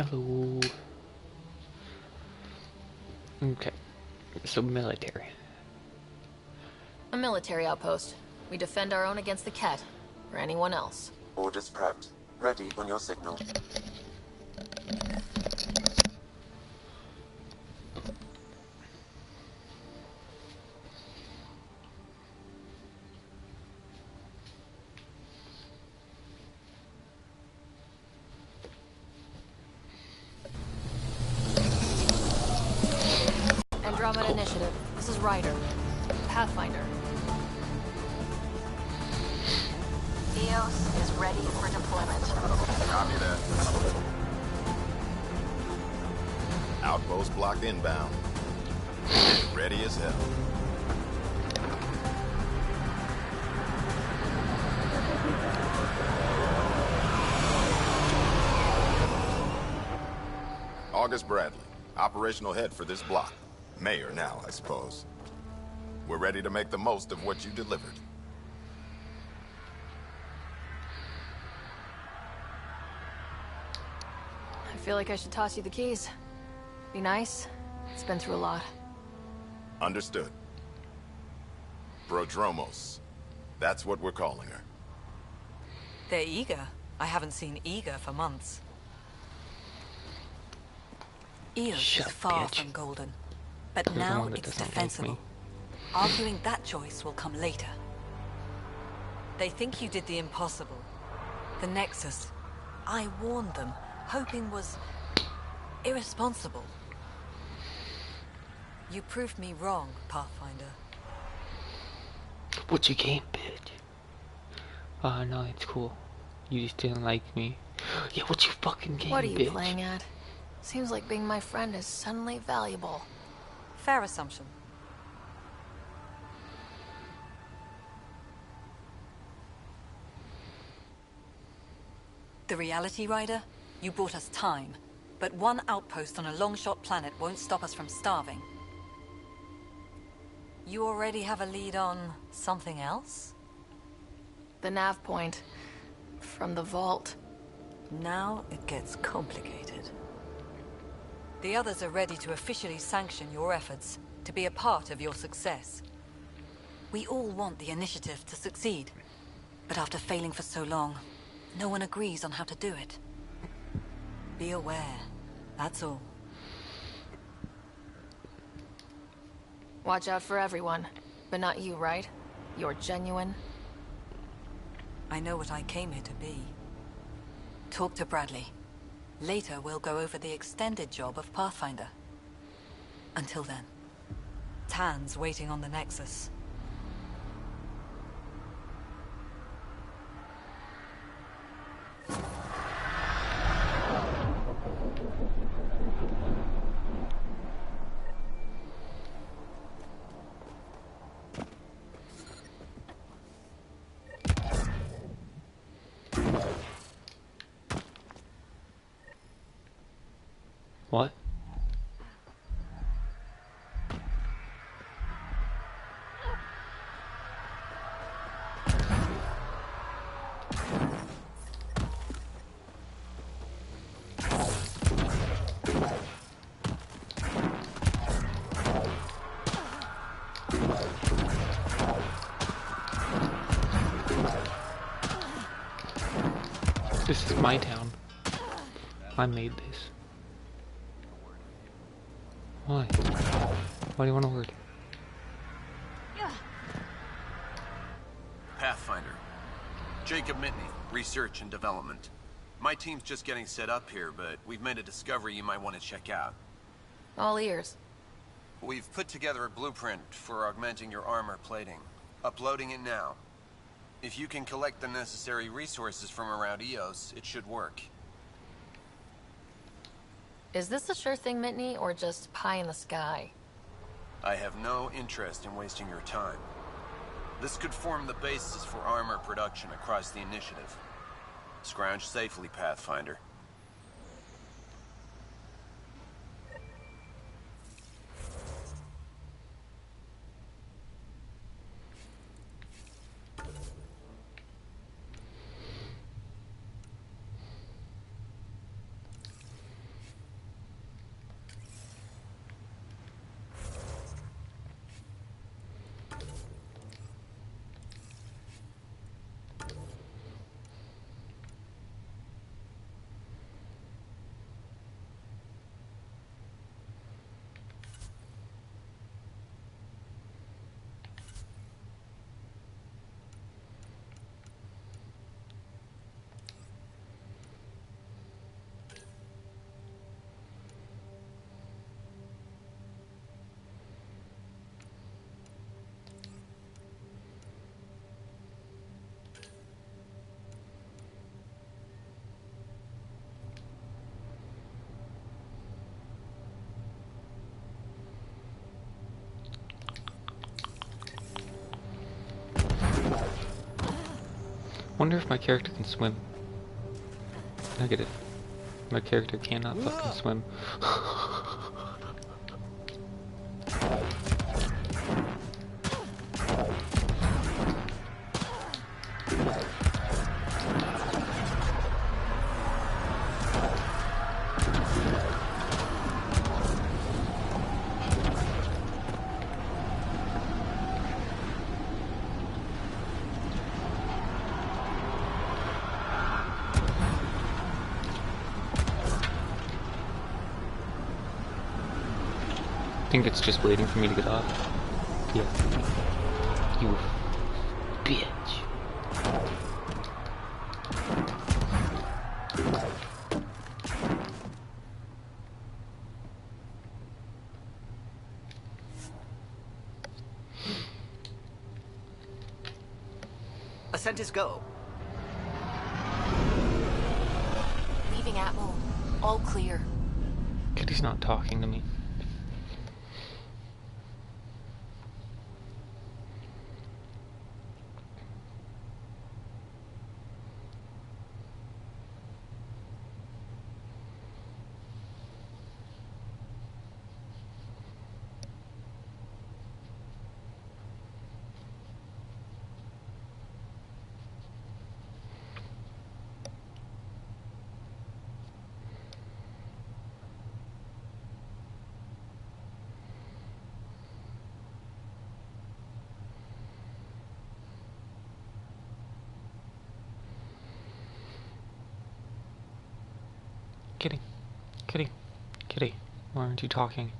Hello. Okay. So military. A military outpost. We defend our own against the Ket, or anyone else. Orders prepped. Ready on your signal. Andromeda Initiative. This is Ryder. Pathfinder. EOS is ready for deployment. Copy that. Outpost blocked inbound. Ready as hell. August Bradley, operational head for this block. Mayor now, I suppose. We're ready to make the most of what you delivered. I feel like I should toss you the keys. Be nice. It's been through a lot. Understood. Prodromos. That's what we're calling her. They're eager. I haven't seen eager for months. EOS is far from golden. But now it's defensible. Arguing that choice will come later. They think you did the impossible. The Nexus. I warned them, hoping was irresponsible. You proved me wrong, Pathfinder. What you game, bitch? Oh no, it's cool. You just didn't like me. Yeah, what you fucking game, bitch? What are you playing at? Seems like being my friend is suddenly valuable. Fair assumption. The reality, Ryder? You bought us time. But one outpost on a long-shot planet won't stop us from starving. You already have a lead on something else? The nav point. From the vault. Now it gets complicated. The others are ready to officially sanction your efforts, to be a part of your success. We all want the initiative to succeed, but after failing for so long, no one agrees on how to do it. Be aware, that's all. Watch out for everyone, but not you, right? You're genuine. I know what I came here to be. Talk to Bradley. Later, we'll go over the extended job of Pathfinder. Until then, Tan's waiting on the Nexus. What? This is my town. I made this. Why? Why do you want to work? Pathfinder. Jacob Mitney, Research and Development. My team's just getting set up here, but we've made a discovery you might want to check out. All ears. We've put together a blueprint for augmenting your armor plating. Uploading it now. If you can collect the necessary resources from around EOS, it should work. Is this a sure thing, Mitney, or just pie in the sky? I have no interest in wasting your time. This could form the basis for armor production across the initiative. Scrounge safely, Pathfinder. Wonder if my character can swim. Negative. My character cannot fucking swim. I think it's just waiting for me to get off. Yeah. You bitch. Ascentus, go. Leaving Atmo. All clear. Kitty's not talking to me. Kitty, Kitty, Kitty, why aren't you talking?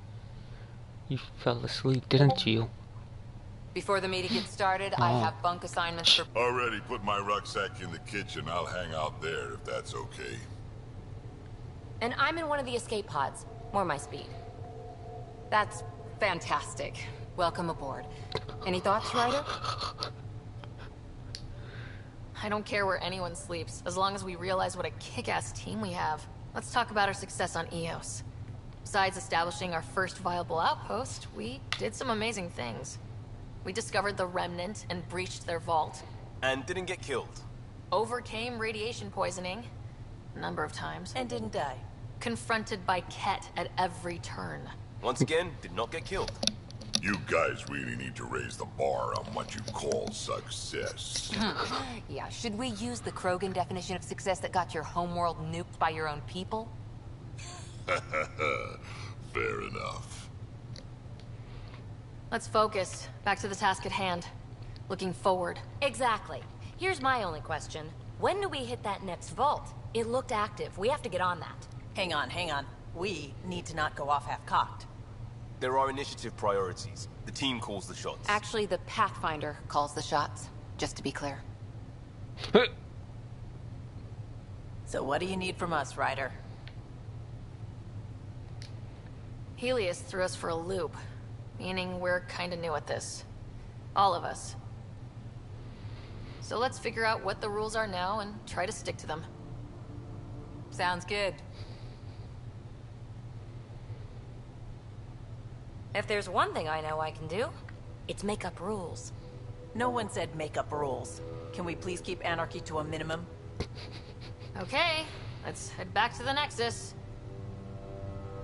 You fell asleep, didn't you? Before the meeting gets started, I have bunk assignments for... Already put my rucksack in the kitchen. I'll hang out there if that's okay. And I'm in one of the escape pods. More my speed. That's fantastic. Welcome aboard. Any thoughts, Ryder? I don't care where anyone sleeps, as long as we realize what a kick-ass team we have. Let's talk about our success on Eos. Besides establishing our first viable outpost, we did some amazing things. We discovered the Remnant and breached their vault. And didn't get killed. Overcame radiation poisoning. A number of times. And didn't die. Confronted by Ket at every turn. Once again, did not get killed. You guys really need to raise the bar on what you call success. Yeah, should we use the Krogan definition of success that got your homeworld nuked by your own people? Fair enough. Let's focus. Back to the task at hand. Looking forward. Exactly. Here's my only question. When do we hit that next vault? It looked active. We have to get on that. Hang on, hang on. We need to not go off half-cocked. There are initiative priorities. The team calls the shots. Actually, the Pathfinder calls the shots, just to be clear. So what do you need from us, Ryder? Helios threw us for a loop, meaning we're kinda new at this. All of us. So let's figure out what the rules are now and try to stick to them. Sounds good. If there's one thing I know I can do, it's make up rules. No one said make up rules. Can we please keep anarchy to a minimum? Okay, let's head back to the Nexus.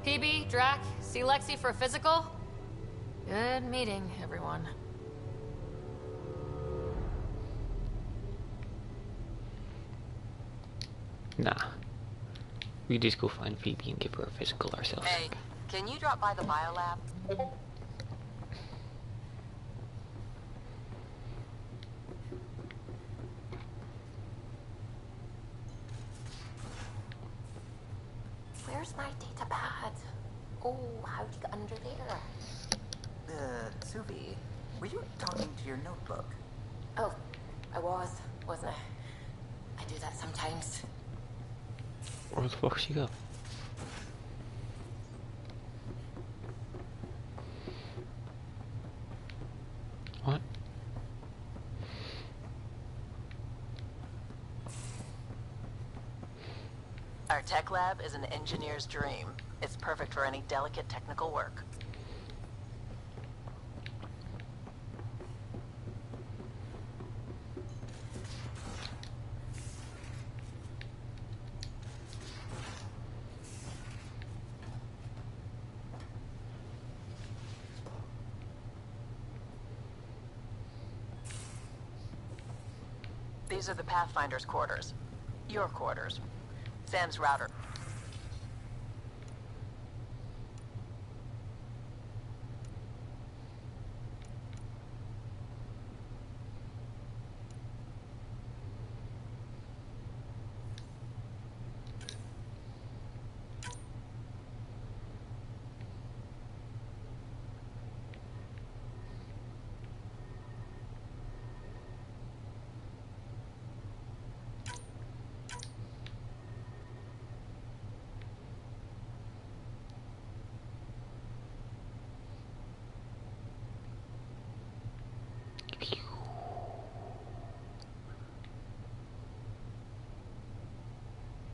PB, Drac, see Lexi for a physical? Good meeting, everyone. Nah. We just go find Phoebe and give her a physical ourselves. Hey, can you drop by the biolab? Where's my data pad? Oh, how'd you get under there? Suvi, were you talking to your notebook? Oh, I wasn't I? I do that sometimes. Where the fuck she go? What? Our tech lab is an engineer's dream. It's perfect for any delicate technical work. These are the Pathfinder's quarters. Your quarters. Sam's router.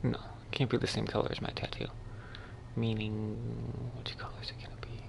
No, can't be the same color as my tattoo. Meaning, which color is it gonna be?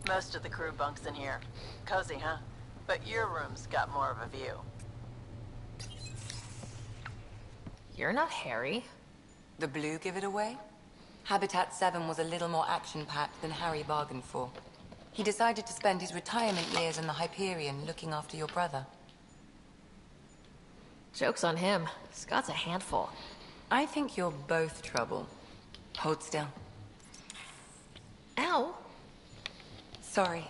Most of the crew bunks in here. Cozy, huh? But your room's got more of a view. You're not Harry. The blue give it away? Habitat 7 was a little more action-packed than Harry bargained for. He decided to spend his retirement years in the Hyperion looking after your brother. Joke's on him. Scott's a handful. I think you're both trouble. Hold still. Ow. Sorry.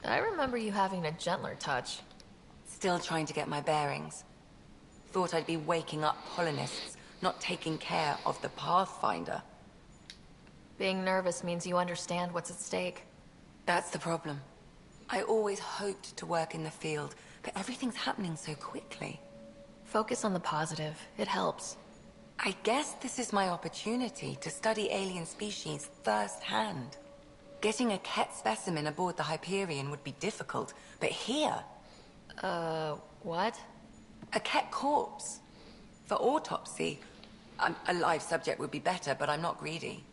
I remember you having a gentler touch. Still trying to get my bearings. Thought I'd be waking up colonists, not taking care of the Pathfinder. Being nervous means you understand what's at stake. That's the problem. I always hoped to work in the field, but everything's happening so quickly. Focus on the positive. It helps. I guess this is my opportunity to study alien species firsthand. Getting a Ket specimen aboard the Hyperion would be difficult, but here... What? A Ket corpse. For autopsy, a live subject would be better, but I'm not greedy.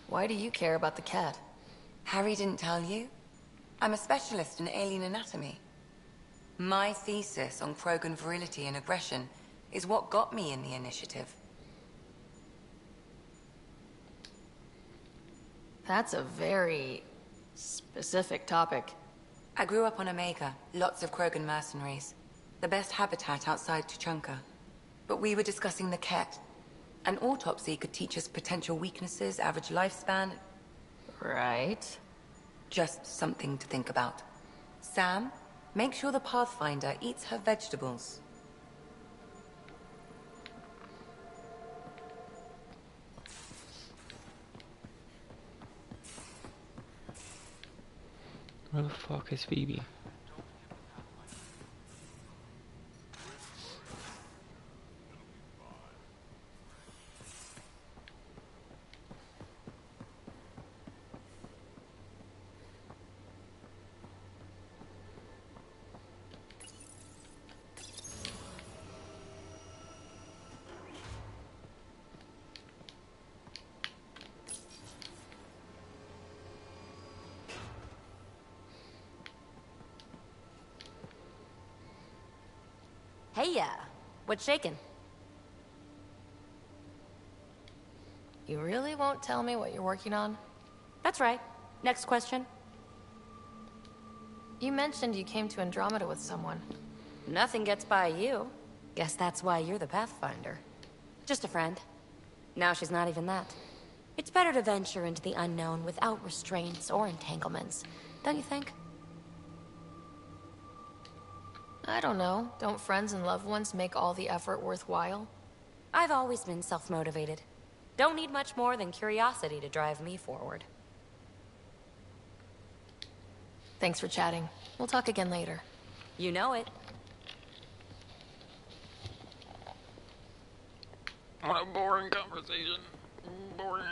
Why do you care about the cat? Harry didn't tell you? I'm a specialist in alien anatomy. My thesis on Krogan virility and aggression is what got me in the initiative. That's a very specific topic. I grew up on Omega, lots of Krogan mercenaries. The best habitat outside Tuchanka. But we were discussing the Ket. An autopsy could teach us potential weaknesses, average lifespan. Right. Just something to think about. Sam, make sure the Pathfinder eats her vegetables. Where the fuck is Phoebe? Hey, what's shaking? You really won't tell me what you're working on? That's right. Next question. You mentioned you came to Andromeda with someone. Nothing gets by you. Guess that's why you're the Pathfinder. Just a friend. Now she's not even that. It's better to venture into the unknown without restraints or entanglements, don't you think? I don't know. Don't friends and loved ones make all the effort worthwhile? I've always been self-motivated. Don't need much more than curiosity to drive me forward. Thanks for chatting. We'll talk again later. You know it. What a boring conversation. Boring.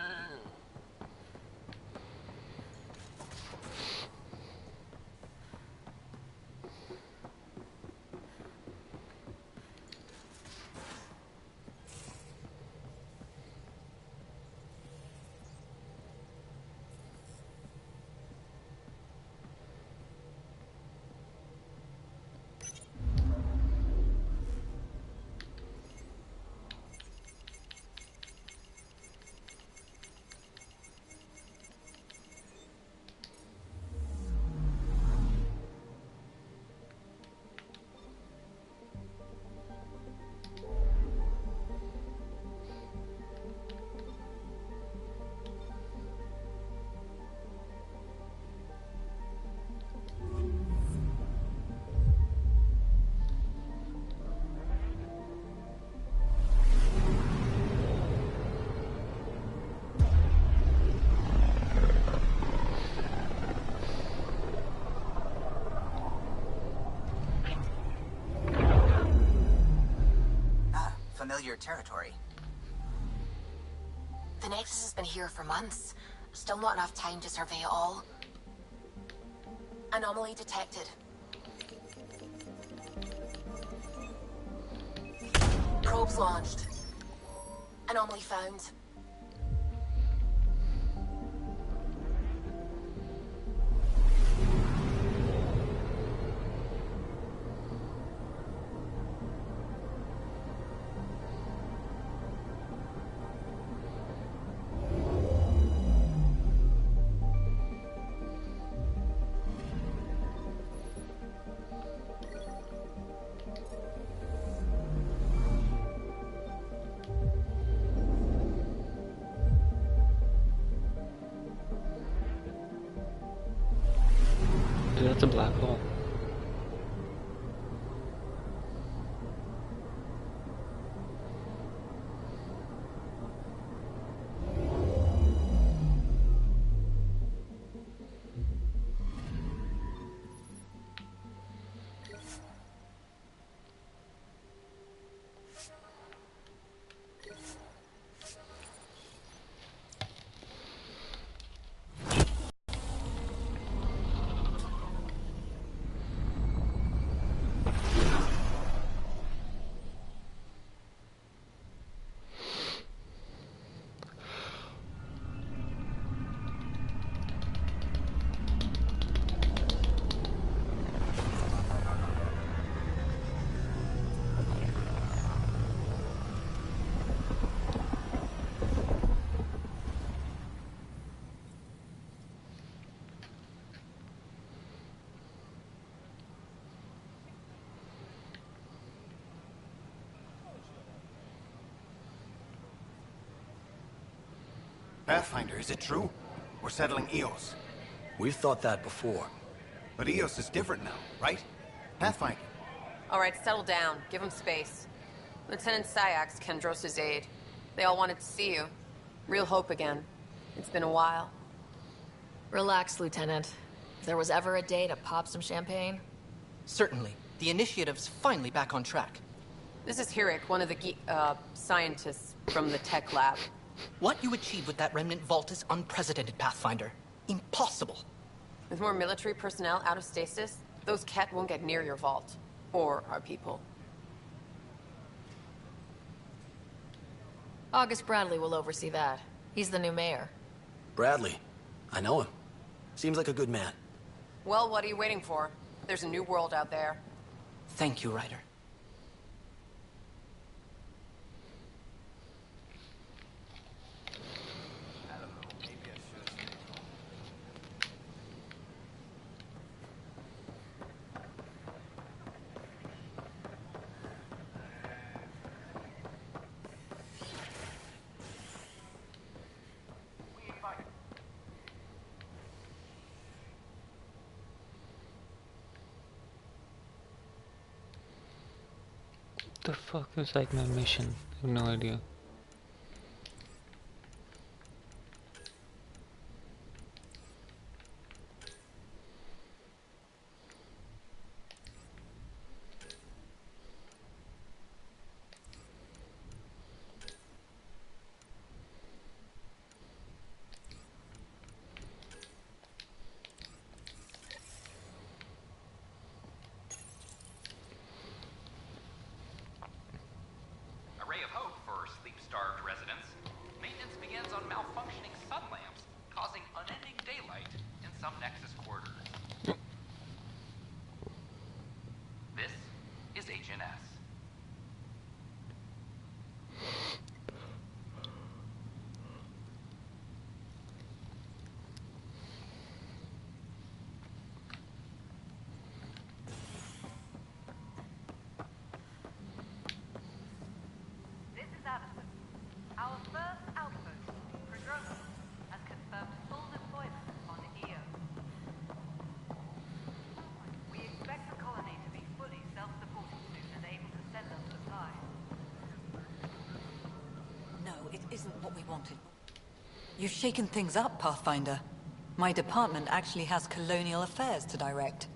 Familiar territory. The Nexus has been here for months. Still not enough time to survey it all. Anomaly detected. Probes launched. Anomaly found. Dude, that's a black hole. Pathfinder, is it true? We're settling Eos. We've thought that before. But Eos is different now, right? Pathfinder. All right, settle down. Give him space. Lieutenant Syak's Kendros' aide. They all wanted to see you. Real hope again. It's been a while. Relax, Lieutenant. If there was ever a day to pop some champagne... Certainly. The initiative's finally back on track. This is Hirik, one of the scientists from the tech lab. What you achieved with that remnant vault is unprecedented, Pathfinder. Impossible. With more military personnel out of stasis, those Ket won't get near your vault. Or our people. August Bradley will oversee that. He's the new mayor. Bradley. I know him. Seems like a good man. Well, what are you waiting for? There's a new world out there. Thank you, Ryder. the fuck is like my mission? I have no idea. Our first outpost, Prodromos, has confirmed full deployment on EOS. We expect the colony to be fully self-supporting soon and able to send us supplies. No, it isn't what we wanted. You've shaken things up, Pathfinder. My department actually has colonial affairs to direct.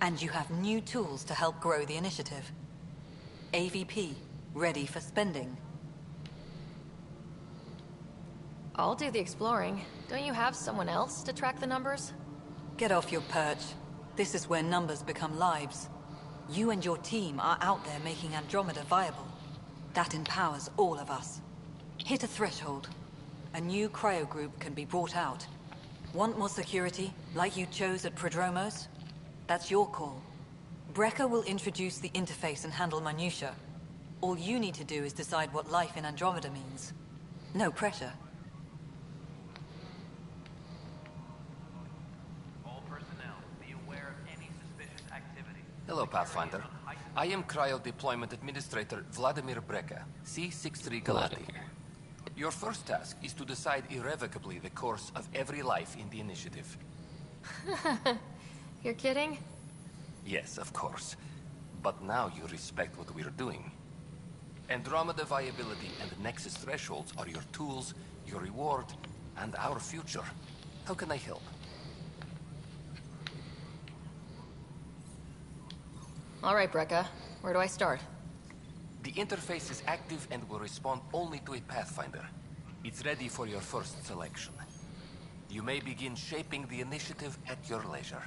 And you have new tools to help grow the initiative. AVP, ready for spending. I'll do the exploring. Don't you have someone else to track the numbers? Get off your perch. This is where numbers become lives. You and your team are out there making Andromeda viable. That empowers all of us. Hit a threshold. A new cryo group can be brought out. Want more security, like you chose at Prodromos? That's your call. Brecker will introduce the interface and handle minutiae. All you need to do is decide what life in Andromeda means. No pressure. Hello, Pathfinder. I am Cryo Deployment Administrator Vladimir Brecker, C-63 Galati. Your first task is to decide irrevocably the course of every life in the initiative. You're kidding? Yes, of course. But now you respect what we're doing. Andromeda viability and Nexus thresholds are your tools, your reward, and our future. How can I help? All right, Brecca. Where do I start? The interface is active and will respond only to a Pathfinder. It's ready for your first selection. You may begin shaping the initiative at your leisure.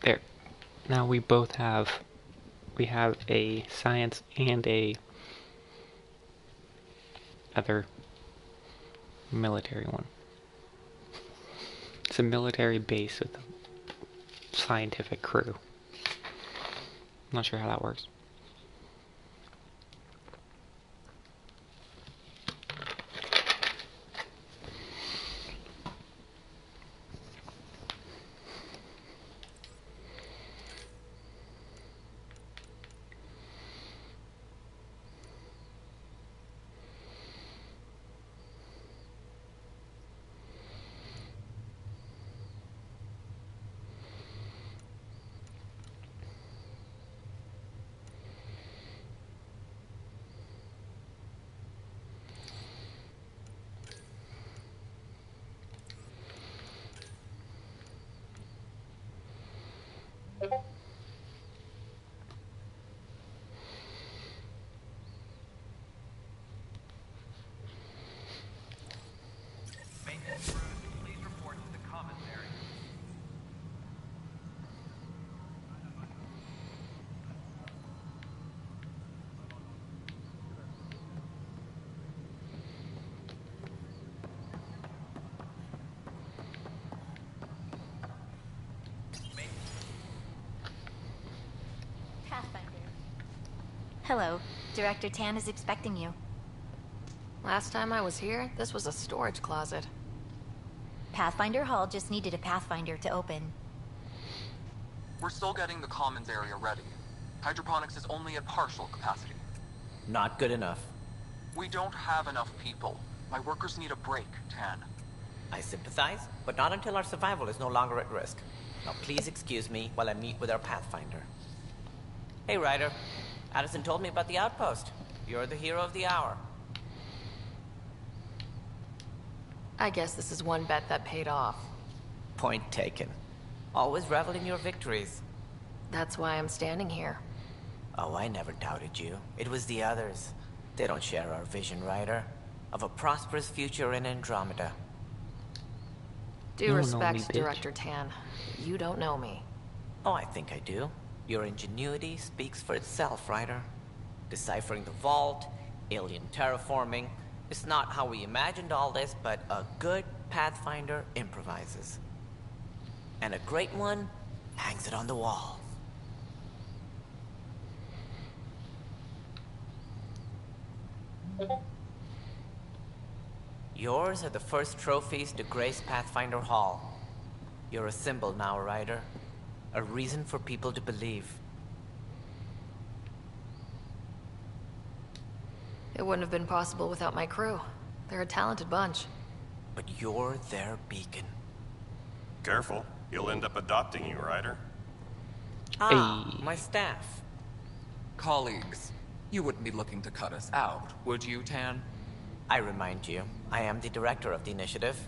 There. Now we both have, we have a science and a other military one. It's a military base with a scientific crew. not sure how that works. Hello. Director Tan is expecting you. Last time I was here, this was a storage closet. Pathfinder Hall just needed a Pathfinder to open. We're still getting the commons area ready. Hydroponics is only at partial capacity. Not good enough. We don't have enough people. My workers need a break, Tan. I sympathize, but not until our survival is no longer at risk. Now please excuse me while I meet with our Pathfinder. Hey, Ryder. Addison told me about the outpost. You're the hero of the hour. I guess this is one bet that paid off. Point taken. Always revel in your victories. That's why I'm standing here. Oh, I never doubted you. It was the others. They don't share our vision, Ryder. Of a prosperous future in Andromeda. Due respect, Director Tan. You don't know me. Oh, I think I do. Your ingenuity speaks for itself, Ryder. Deciphering the vault, alien terraforming. It's not how we imagined all this, but a good Pathfinder improvises. And a great one hangs it on the wall. Yours are the first trophies to grace Pathfinder Hall. You're a symbol now, Ryder. A reason for people to believe. It wouldn't have been possible without my crew. They're a talented bunch. But you're their beacon. Careful. He'll end up adopting you, Ryder. My staff. Colleagues, you wouldn't be looking to cut us out, would you, Tan? I remind you, I am the director of the initiative.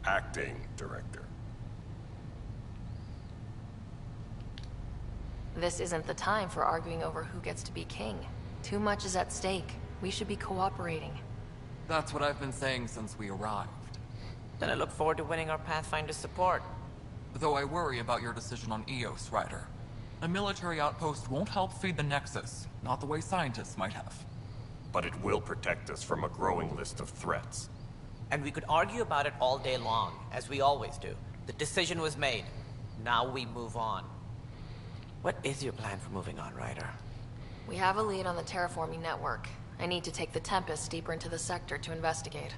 Acting director. This isn't the time for arguing over who gets to be king. Too much is at stake. We should be cooperating. That's what I've been saying since we arrived. Then I look forward to winning our Pathfinder's support. Though I worry about your decision on Eos, Ryder. A military outpost won't help feed the Nexus, not the way scientists might have. But it will protect us from a growing list of threats. And we could argue about it all day long, as we always do. The decision was made. Now we move on. What is your plan for moving on, Ryder? We have a lead on the terraforming network. I need to take the Tempest deeper into the sector to investigate.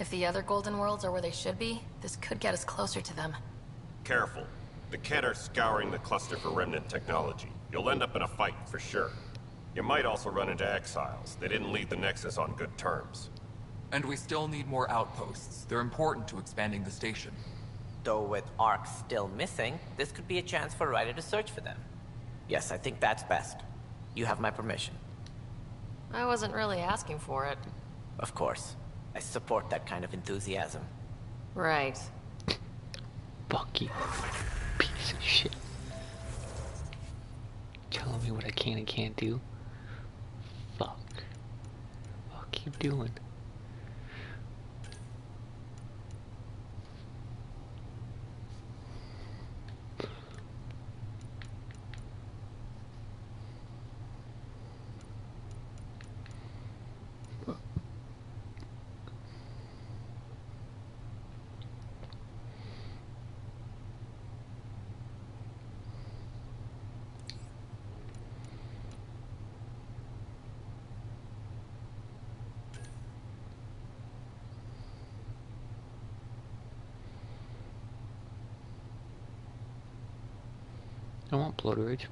If the other Golden Worlds are where they should be, this could get us closer to them. Careful. The Kett are scouring the cluster for remnant technology. You'll end up in a fight, for sure. You might also run into exiles. They didn't leave the Nexus on good terms. And we still need more outposts. They're important to expanding the station. Though with Ark still missing, this could be a chance for Ryder to search for them. Yes, I think that's best. You have my permission. I wasn't really asking for it. Of course. I support that kind of enthusiasm. Right. Fuck you, piece of shit. Telling me what I can and can't do. Fuck. Fuck you doing? I want blood rage.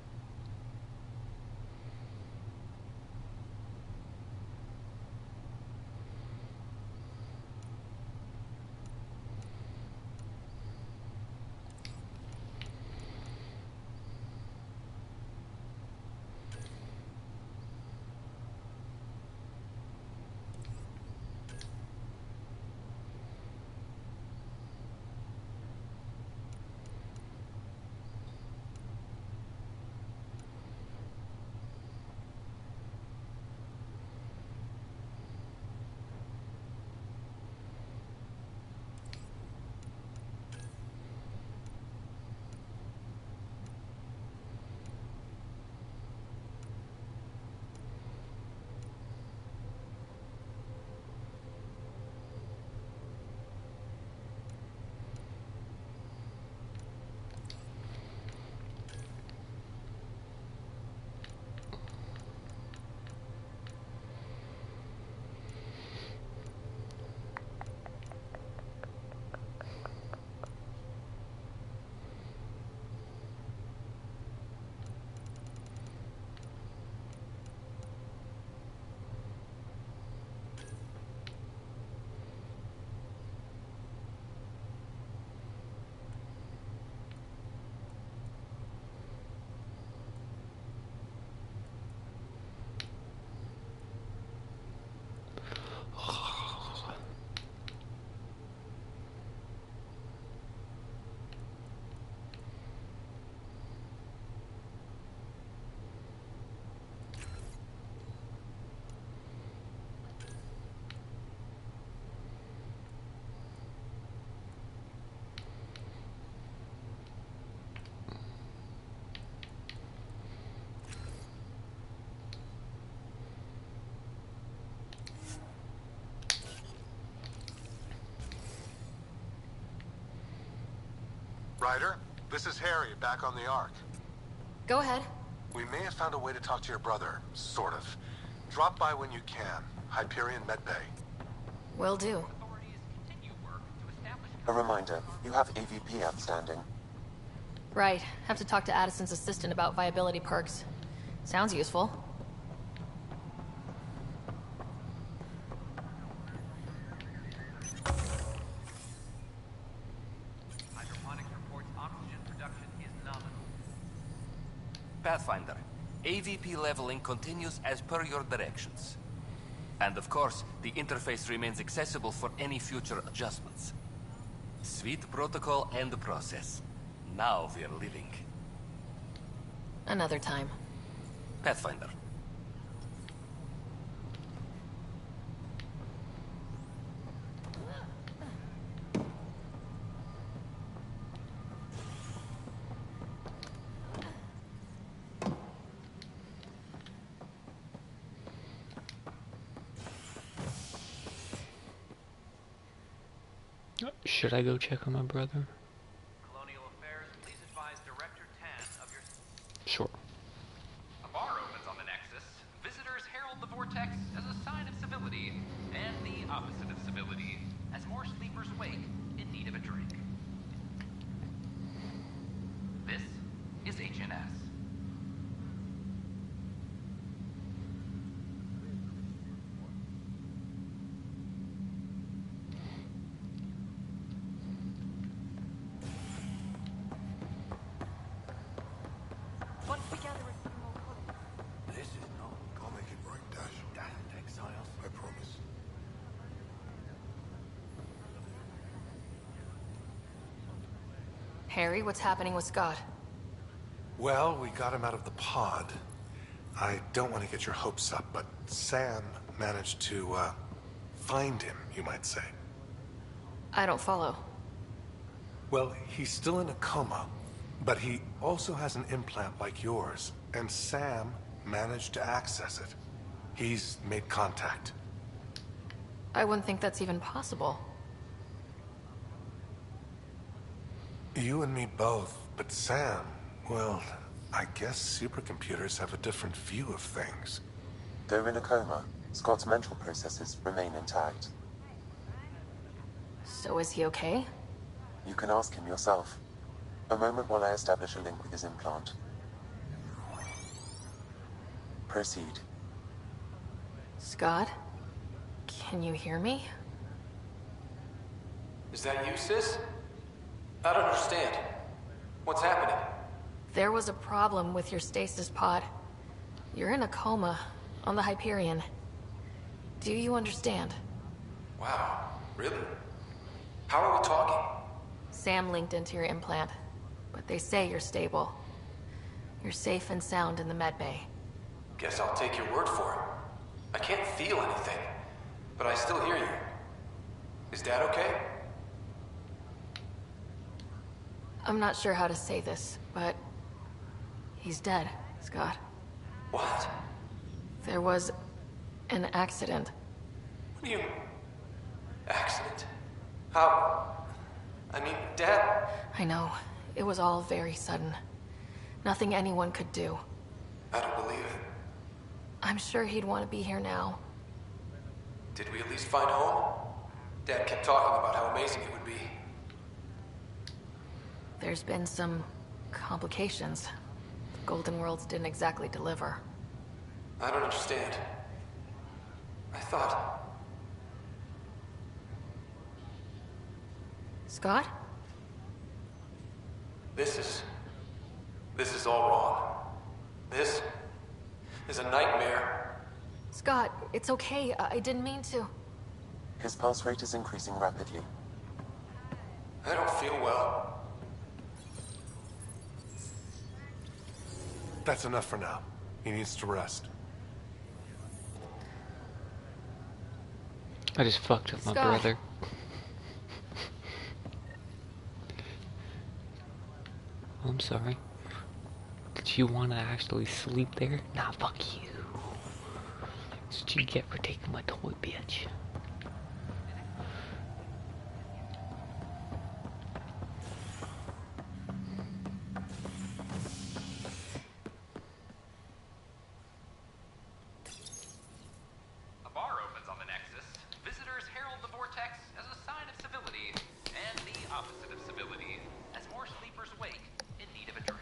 Ryder, this is Harry, back on the Ark. Go ahead. We may have found a way to talk to your brother, sort of. Drop by when you can. Hyperion Medbay. Will do. A reminder, you have AVP outstanding. Right. Have to talk to Addison's assistant about viability perks. Sounds useful. Pathfinder, AVP leveling continues as per your directions. And of course, the interface remains accessible for any future adjustments. Sweet protocol and process. Now we're living. Another time. Pathfinder. Should I go check on my brother? Colonial Affairs, please advise Director Tan of your... Sure. A bar opens on the Nexus. Visitors herald the vortex as a sign of civility, and the opposite of civility, as more sleepers wake in need of a drink. This is HNS. Harry, what's happening with Scott? Well, we got him out of the pod. I don't want to get your hopes up, but Sam managed to, find him, you might say. I don't follow. Well, he's still in a coma, but he also has an implant like yours, and Sam managed to access it. He's made contact. I wouldn't think that's even possible. You and me both, but Sam, well, I guess supercomputers have a different view of things. Though in a coma, Scott's mental processes remain intact. So is he okay? You can ask him yourself. A moment while I establish a link with his implant. Proceed. Scott? Can you hear me? Is that you, sis? I don't understand. What's happening? There was a problem with your stasis pod. You're in a coma on the Hyperion. Do you understand? Wow, really? How are we talking? Sam linked into your implant, but they say you're stable. You're safe and sound in the medbay. Guess I'll take your word for it. I can't feel anything, but I still hear you. Is Dad okay? I'm not sure how to say this, but he's dead, Scott. What? There was an accident. What do you... Accident? How... I mean, Dad... I know. It was all very sudden. Nothing anyone could do. I don't believe it. I'm sure he'd want to be here now. Did we at least find home? Dad kept talking about how amazing it would be. There's been some complications. The Golden Worlds didn't exactly deliver. I don't understand. I thought... Scott? This is all wrong. This is a nightmare. Scott, it's okay. I didn't mean to. His pulse rate is increasing rapidly. I don't feel well. That's enough for now. He needs to rest. I just fucked with my Scott. brother. I'm sorry. Did you want to actually sleep there? Nah, fuck you. That's what you get for taking my toy, bitch. A bar opens on the Nexus. Visitors herald the vortex as a sign of civility, and the opposite of civility, as more sleepers wake in need of a drink.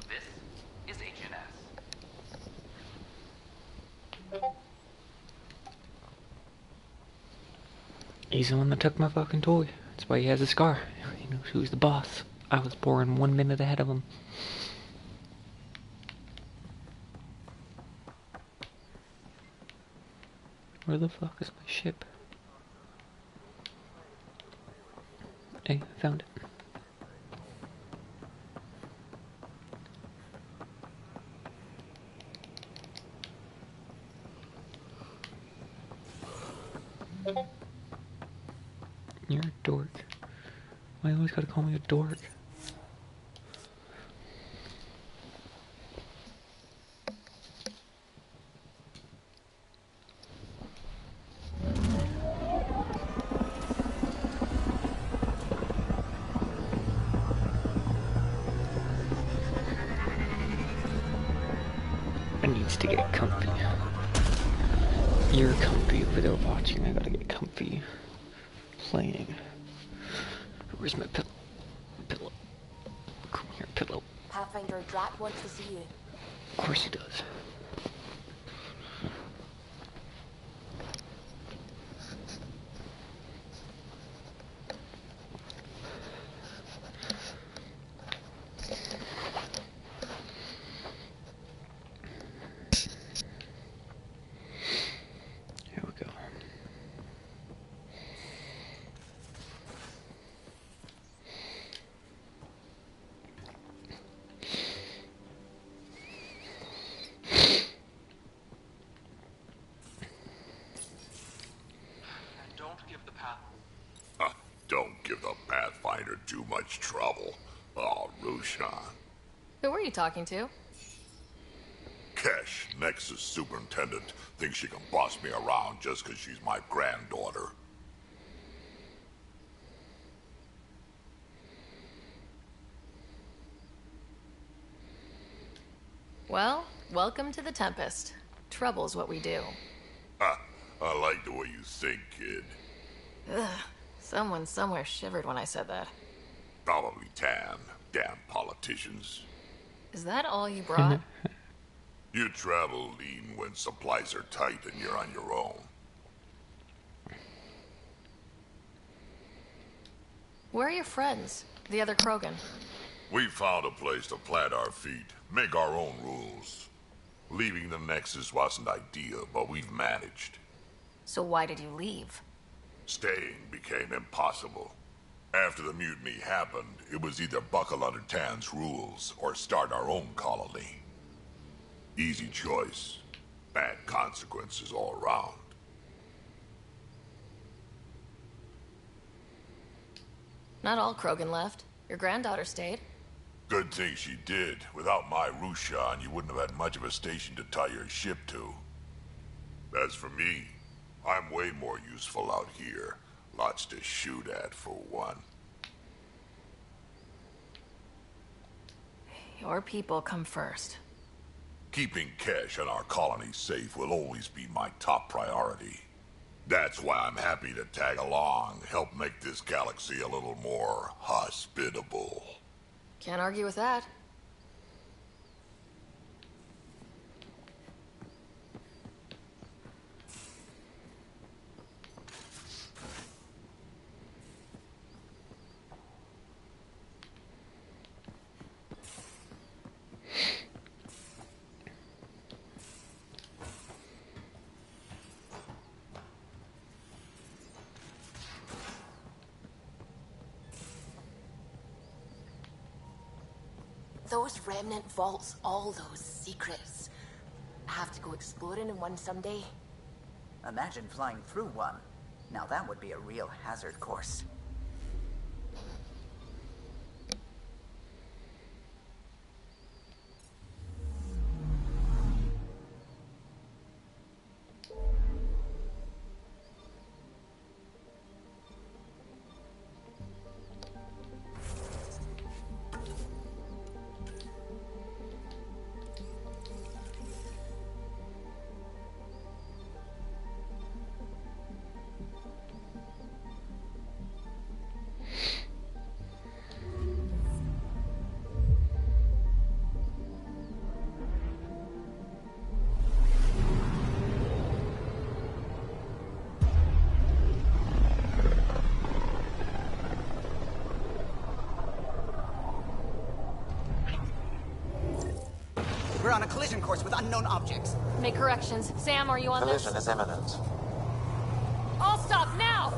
This is HNS. He's the one that took my fucking toy. That's why he has a scar. He knows who's the boss. I was born 1 minute ahead of him. Where the fuck is my ship? Hey, I found it. You're a dork. Why you always gotta call me a dork? I needs to get comfy. You're comfy over there watching. I gotta get comfy. Playing. Where's my pillow? Pillow. Come here, pillow. Pathfinder Drat wants to see you. Of course he does. Here we go. Don't give the Pathfinder too much trouble. Oh, Rushan. Who were you talking to? Kesh, Nexus Superintendent, thinks she can boss me around just because she's my granddaughter. Well, welcome to the Tempest. Trouble's what we do. Ha, I like the way you think, kid. Ugh. Someone somewhere shivered when I said that. Probably Tan. Damn politicians. Is that all you brought? You travel lean when supplies are tight and you're on your own. Where are your friends? The other Krogan? We found a place to plant our feet, make our own rules. Leaving the Nexus wasn't ideal, but we've managed. So why did you leave? Staying became impossible. After the mutiny happened, it was either buckle under Tan's rules or start our own colony. Easy choice. Bad consequences all around. Not all Krogan left. Your granddaughter stayed. Good thing she did. Without my Rushan, you wouldn't have had much of a station to tie your ship to. As for me, I'm way more useful out here. Lots to shoot at, for one. Your people come first. Keeping cash on our colony safe will always be my top priority. That's why I'm happy to tag along, help make this galaxy a little more hospitable. Can't argue with that. Those remnant vaults, all those secrets. Have to go exploring in one someday. Imagine flying through one. Now that would be a real hazard course. We're on a collision course with unknown objects. Make corrections. Sam, are you on this? Collision is imminent. All stop now!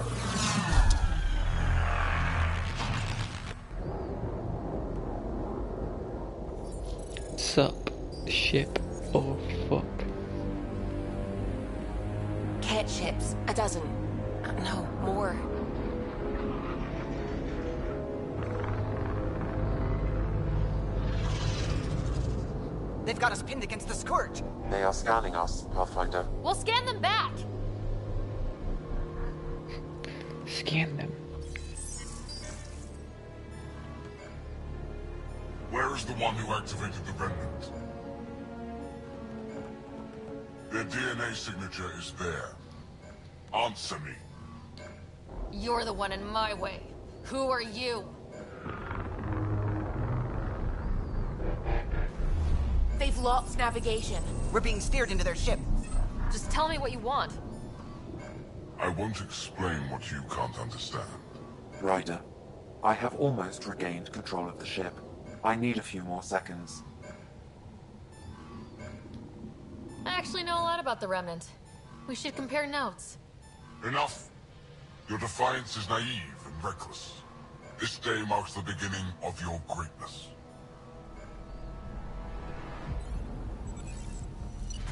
Sup, ship, oh fuck. Cat ships. A dozen. No, more. They've got us pinned against the Scourge. They are scanning us, Pathfinder. We'll scan them back! Scan them. Where is the one who activated the remnant? Their DNA signature is there. Answer me. You're the one in my way. Who are you? They've lost navigation. We're being steered into their ship. Just tell me what you want. I won't explain what you can't understand. Ryder, I have almost regained control of the ship. I need a few more seconds. I actually know a lot about the Remnant. We should compare notes. Enough! Your defiance is naive and reckless. This day marks the beginning of your greatness.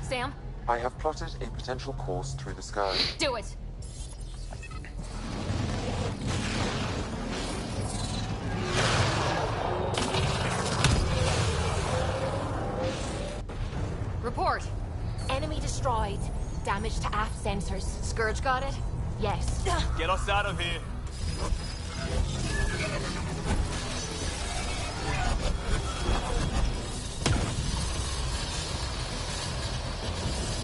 Sam? I have plotted a potential course through the Scourge. Do it! Report. Enemy destroyed. Damage to aft sensors. Scourge got it? Yes. Get us out of here.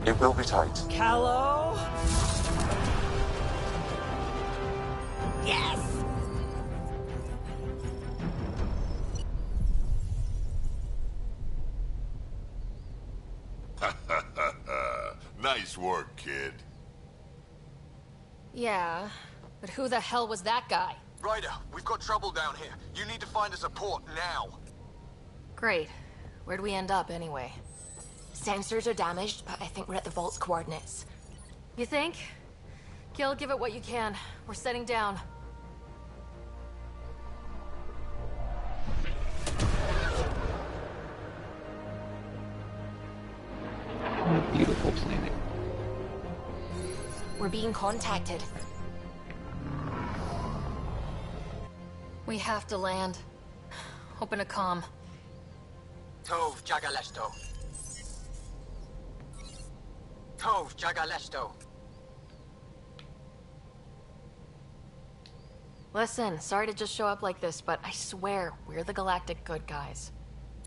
It will be tight. Callow? Yes! Nice work, kid. Yeah, but who the hell was that guy? Ryder, we've got trouble down here. You need to find us a port now. Great. Where'd we end up, anyway? Sensors are damaged, but I think we're at the vault's coordinates. You think? Gil, give it what you can. We're setting down. What a beautiful planet. We're being contacted. We have to land. Open a comm. Tov Jagalesto. Tov Jagalesto. Listen, sorry to just show up like this, but I swear, we're the galactic good guys.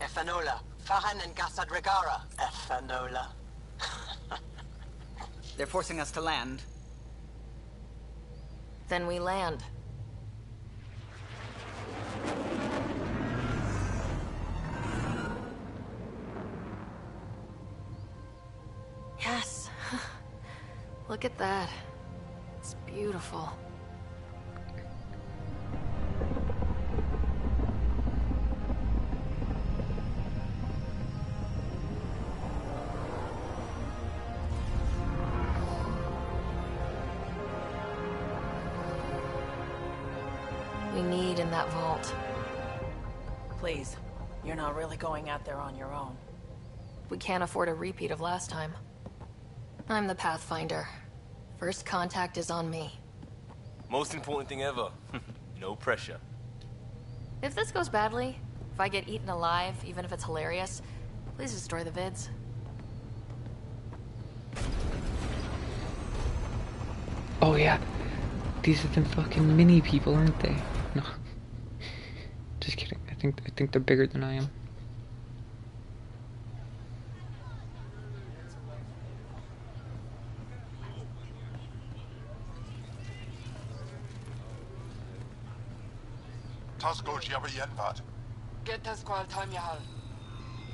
Efanola. Fahan and Gasad Regara. Efanola. They're forcing us to land. Then we land. Yes. Look at that. It's beautiful. We need in that vault. Please, you're not really going out there on your own. We can't afford a repeat of last time. I'm the Pathfinder. First contact is on me. Most important thing ever. No pressure. If this goes badly, if I get eaten alive, even if it's hilarious, please destroy the vids. Oh yeah, these are the fucking mini people, aren't they? No, just kidding. I think they're bigger than I am.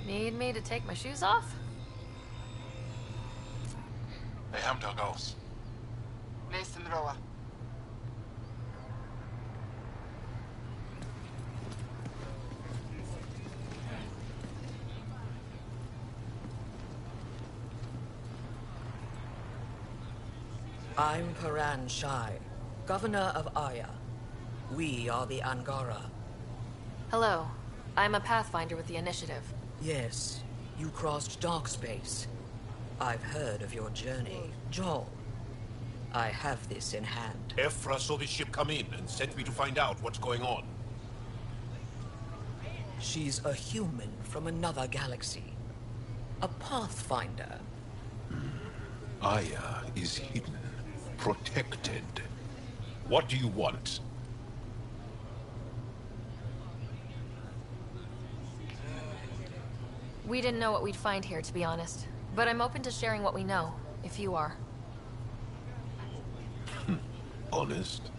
Need me to take my shoes off? I'm Paran Shai, Governor of Aya. We are the Angara. Hello. I'm a Pathfinder with the Initiative. Yes, you crossed dark space. I've heard of your journey, Joel. I have this in hand. Ephra saw the ship come in and sent me to find out what's going on. She's a human from another galaxy. A Pathfinder. Aya is hidden, protected. What do you want? We didn't know what we'd find here, to be honest. But I'm open to sharing what we know, if you are. Honest?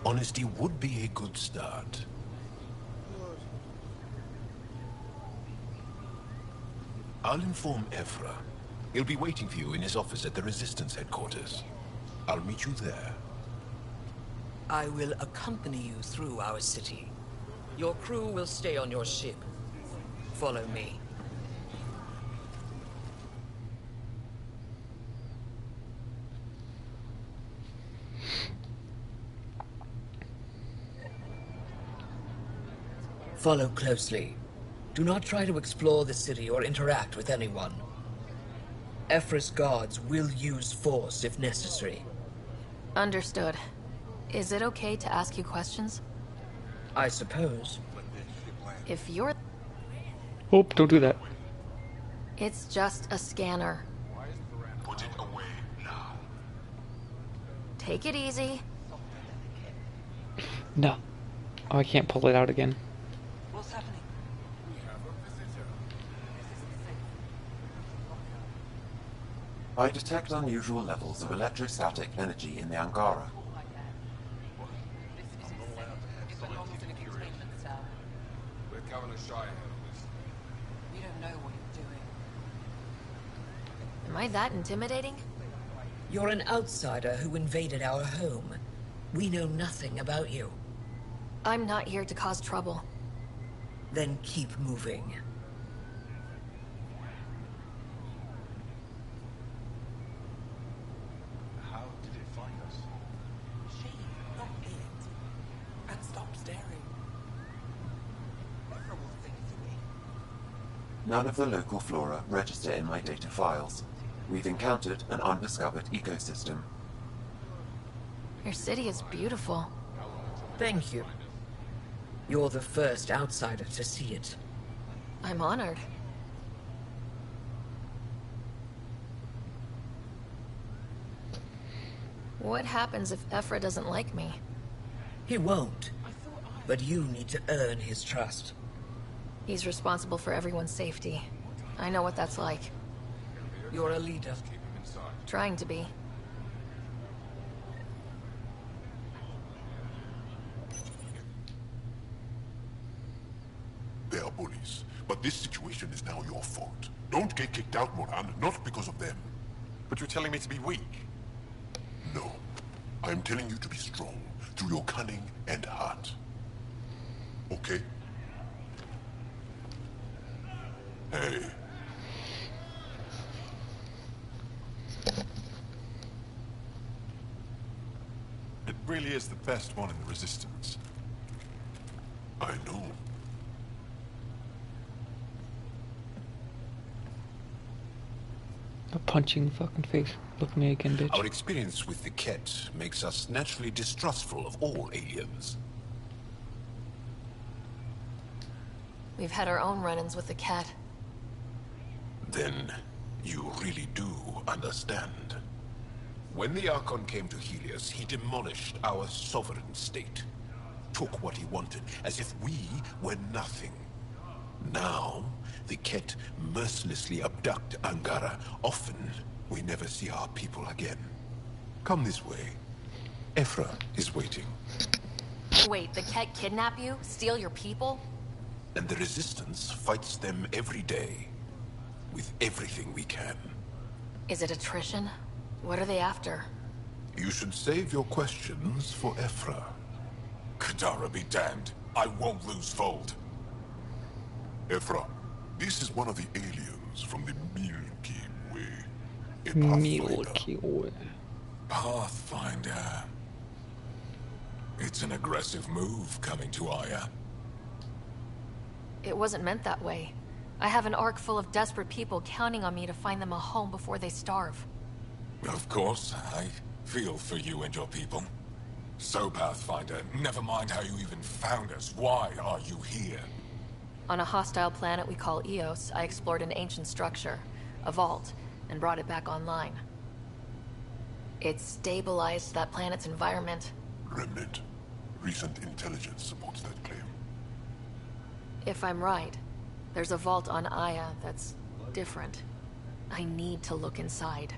Honesty would be a good start. I'll inform Ephra. He'll be waiting for you in his office at the Resistance headquarters. I'll meet you there. I will accompany you through our city. Your crew will stay on your ship. Follow me. Follow closely. Do not try to explore the city or interact with anyone. Ephra's guards will use force if necessary. Understood. Is it okay to ask you questions? I suppose. If you're... Oh, don't do that. It's just a scanner. Put it away now. Take it easy. No. Oh, I can't pull it out again. What's happening? I detect unusual levels of electrostatic energy in the Angara. Let Governor Shai handle this. We don't know what you're doing. Am I that intimidating? You're an outsider who invaded our home. We know nothing about you. I'm not here to cause trouble. Then keep moving. How did it find us? She, not it. And stop staring. Efra will think for me. None of the local flora register in my data files. We've encountered an undiscovered ecosystem. Your city is beautiful. Thank you. You're the first outsider to see it. I'm honored. What happens if Efra doesn't like me? He won't. But you need to earn his trust. He's responsible for everyone's safety. I know what that's like. You're a leader. Trying to be. They are bullies, but this situation is now your fault. Don't get kicked out, Moran, not because of them. But you're telling me to be weak? No. I'm telling you to be strong, through your cunning and heart. Okay? Hey. It really is the best one in the Resistance. I know. A punching fucking face. Look at me again, bitch. Our experience with the Ket makes us naturally distrustful of all aliens. We've had our own run-ins with the cat. Then you really do understand. When the Archon came to Helios, he demolished our sovereign state. Took what he wanted, as if we were nothing. Now, the Ket mercilessly abduct Angara. Often, we never see our people again. Come this way. Efra is waiting. Wait, the cat kidnap you? Steal your people? And the Resistance fights them every day. With everything we can. Is it attrition? What are they after? You should save your questions for Efra. Kadara be damned. I won't lose Fold. Efra, this is one of the aliens from the Milky Way. Milky Way. Pathfinder. It's an aggressive move coming to Aya. It wasn't meant that way. I have an ark full of desperate people counting on me to find them a home before they starve. Of course, I feel for you and your people. So, Pathfinder, never mind how you even found us. Why are you here? On a hostile planet we call Eos, I explored an ancient structure, a vault, and brought it back online. It stabilized that planet's environment. Remnant. Recent intelligence supports that claim. If I'm right, there's a vault on Aya that's different. I need to look inside.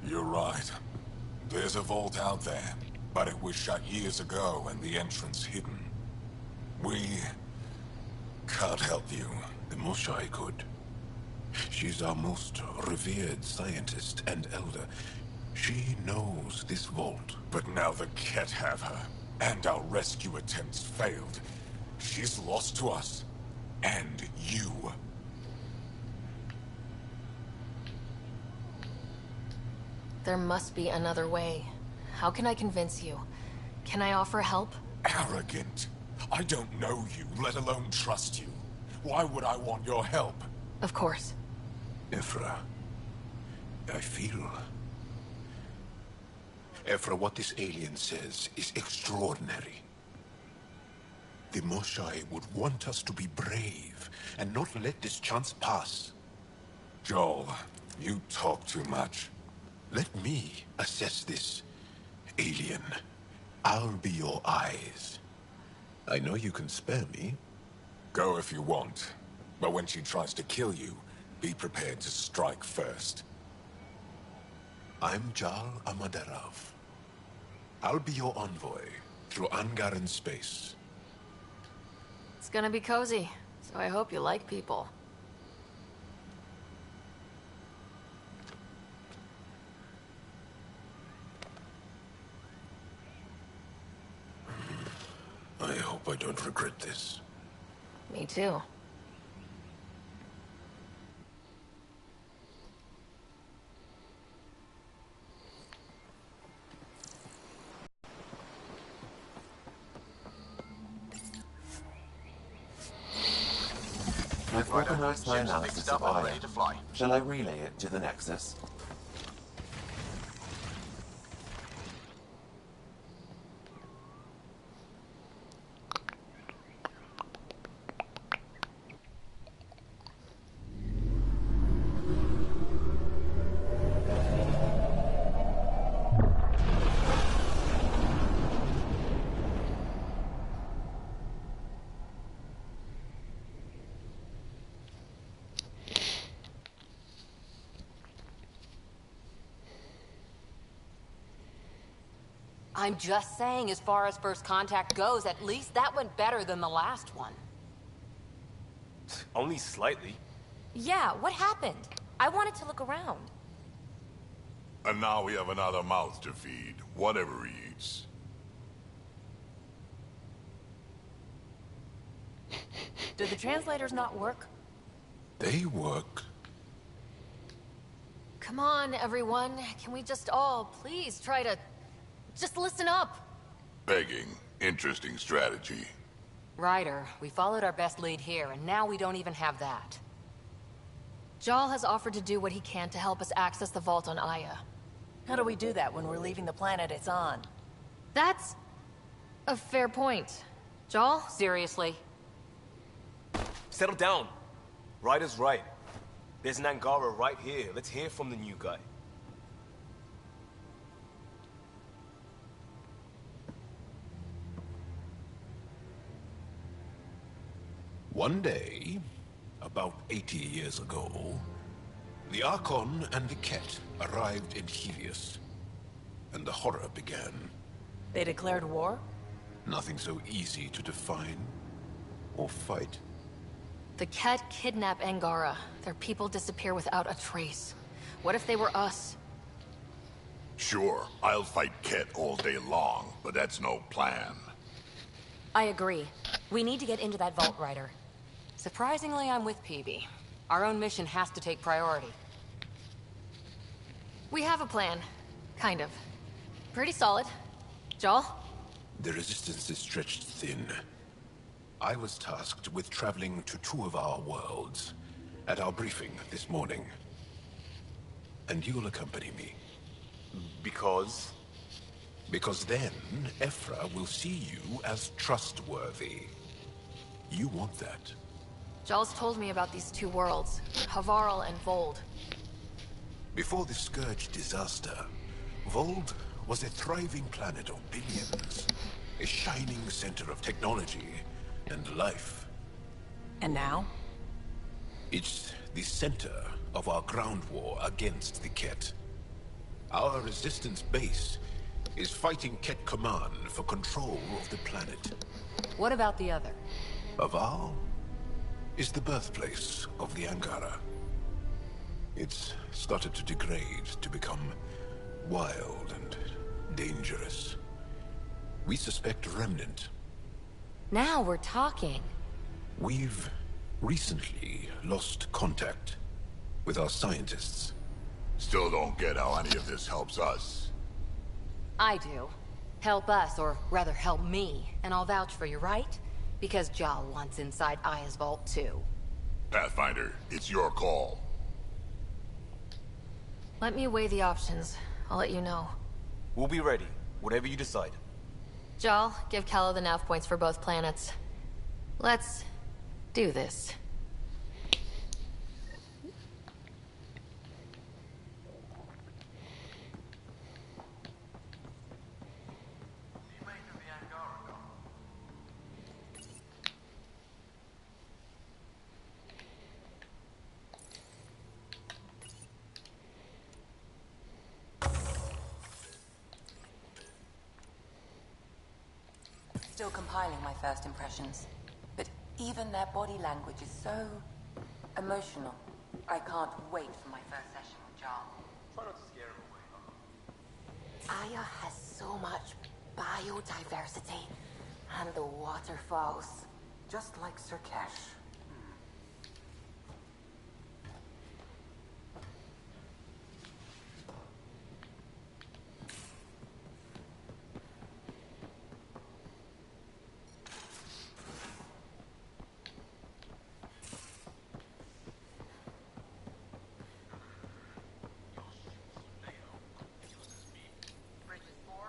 You're right. There's a vault out there, but it was shut years ago and the entrance hidden. We can't help you. The Moshai could. She's our most revered scientist and elder. She knows this vault. But now the Ket have her, and our rescue attempts failed. She's lost to us, and you. There must be another way. How can I convince you? Can I offer help? Arrogant. I don't know you, let alone trust you. Why would I want your help? Of course. Efra, I feel... Efra, what this alien says is extraordinary. The Moshai would want us to be brave and not let this chance pass. Joel, you talk too much. Let me assess this, alien. I'll be your eyes. I know you can spare me. Go if you want. But when she tries to kill you, be prepared to strike first. I'm Jal Amaderov. I'll be your envoy through Angaran space. It's gonna be cozy, so I hope you like people. hope I don't regret this. Me too. I've organized my analysis of Aya. Shall I relay it to the Nexus? I'm just saying, as far as first contact goes, at least that went better than the last one. Only slightly. Yeah, what happened? I wanted to look around. And now we have another mouth to feed, whatever he eats. Did the translators not work? They work. Come on, everyone. Can we just all please try to just listen up? Begging. Interesting strategy. Ryder, we followed our best lead here, and now we don't even have that. Jal has offered to do what he can to help us access the vault on Aya. How do we do that when we're leaving the planet it's on? That's a fair point. Jal? Seriously? Settle down. Ryder's right. There's an Angara right here. Let's hear from the new guy. One day, about 80 years ago, the Archon and the Ket arrived in Helios, and the horror began. They declared war? Nothing so easy to define or fight. The Ket kidnap Angara. Their people disappear without a trace. What if they were us? Sure, I'll fight Ket all day long, but that's no plan. I agree. We need to get into that vault, Ryder. Surprisingly, I'm with PB. Our own mission has to take priority. We have a plan. Kind of. Pretty solid. Jal? The resistance is stretched thin. I was tasked with traveling to two of our worlds at our briefing this morning. And you'll accompany me. Because? Because then, Ephra will see you as trustworthy. You want that. Jal's told me about these two worlds, Havarl and Vold. Before the Scourge disaster, Vold was a thriving planet of billions. A shining center of technology and life. And now? It's the center of our ground war against the Ket. Our resistance base is fighting Ket Command for control of the planet. What about the other? Havarl is the birthplace of the Angara. It's started to degrade, to become wild and dangerous. We suspect Remnant. Now we're talking. We've recently lost contact with our scientists. Still don't get how any of this helps us. I do. Help us, or rather help me, and I'll vouch for you, right? Because Jal wants inside Aya's vault too. Pathfinder, it's your call. Let me weigh the options. I'll let you know. We'll be ready, whatever you decide. Jal, give Callow the nav points for both planets. Let's do this. Still compiling my first impressions. But even their body language is so emotional. I can't wait for my first session with Jal. Try not to scare him away. Aya has so much biodiversity. And the waterfalls. Just like Sirkesh.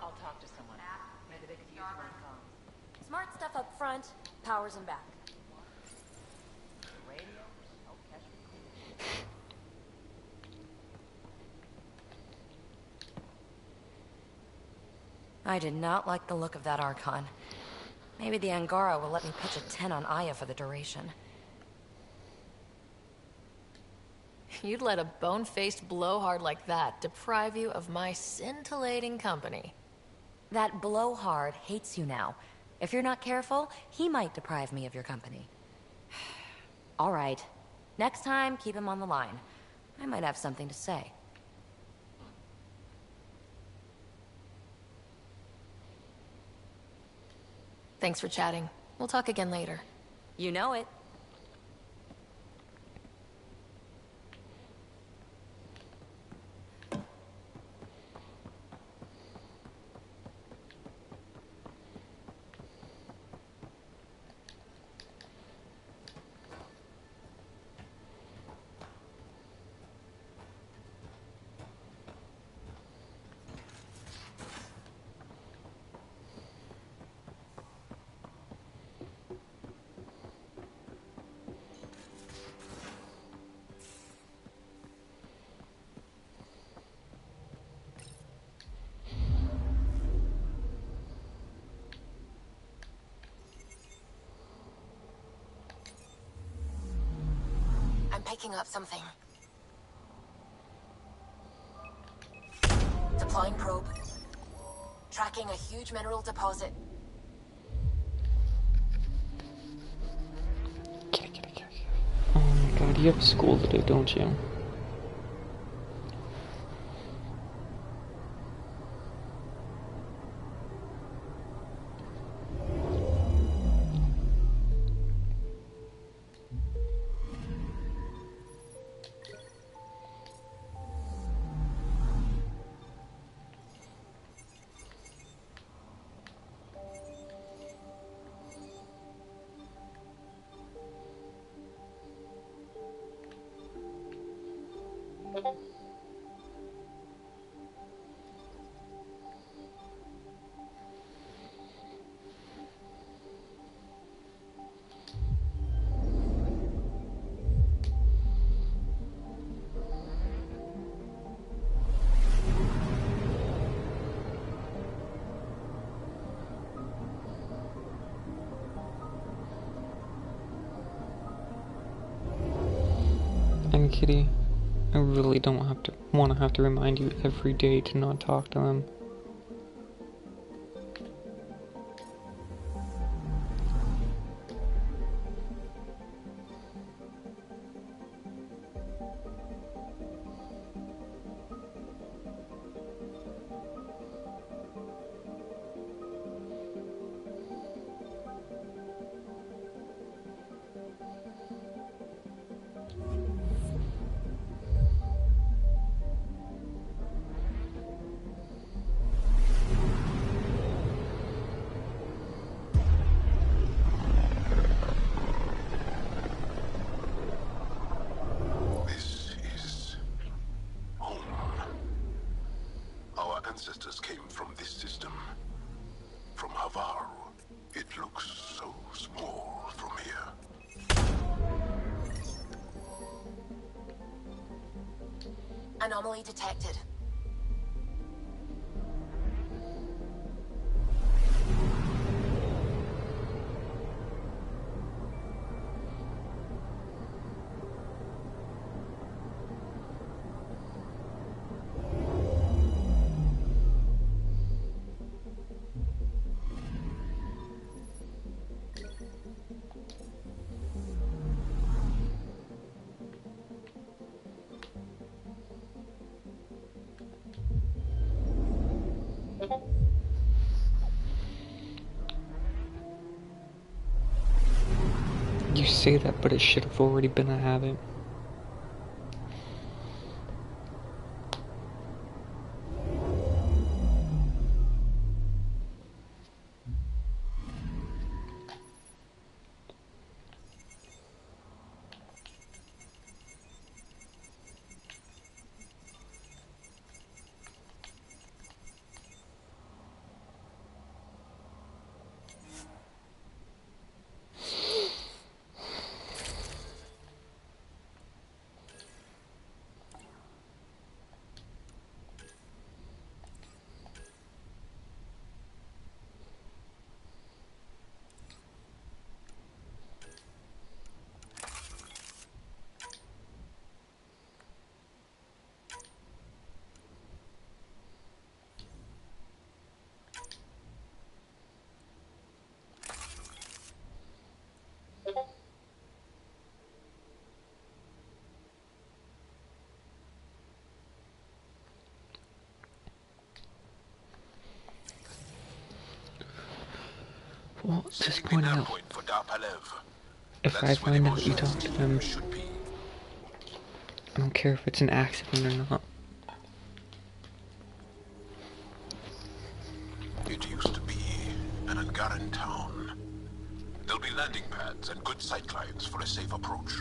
I'll talk to someone. Maybe they could use one phone. Smart stuff up front, powers and back. I did not like the look of that Archon. Maybe the Angara will let me pitch a 10 on Aya for the duration. You'd let a bone-faced blowhard like that deprive you of my scintillating company. That blowhard hates you now. If you're not careful, he might deprive me of your company. All right. Next time, keep him on the line. I might have something to say. Thanks for chatting. We'll talk again later. You know it. Picking up something. Deploying probe. Tracking a huge mineral deposit. Oh my god, you have school to do, don't you? And Kitty, I really don't want to have to remind you every day to not talk to them. Ancestors came from this system. From Havaru. It looks so small from here. Anomaly detected. You say that, but it should have already been a habit. Well, just point out, if I find out you talk to them, I don't care if it's an accident or not. It used to be an Angaran town. There'll be landing pads and good sightlines for a safe approach.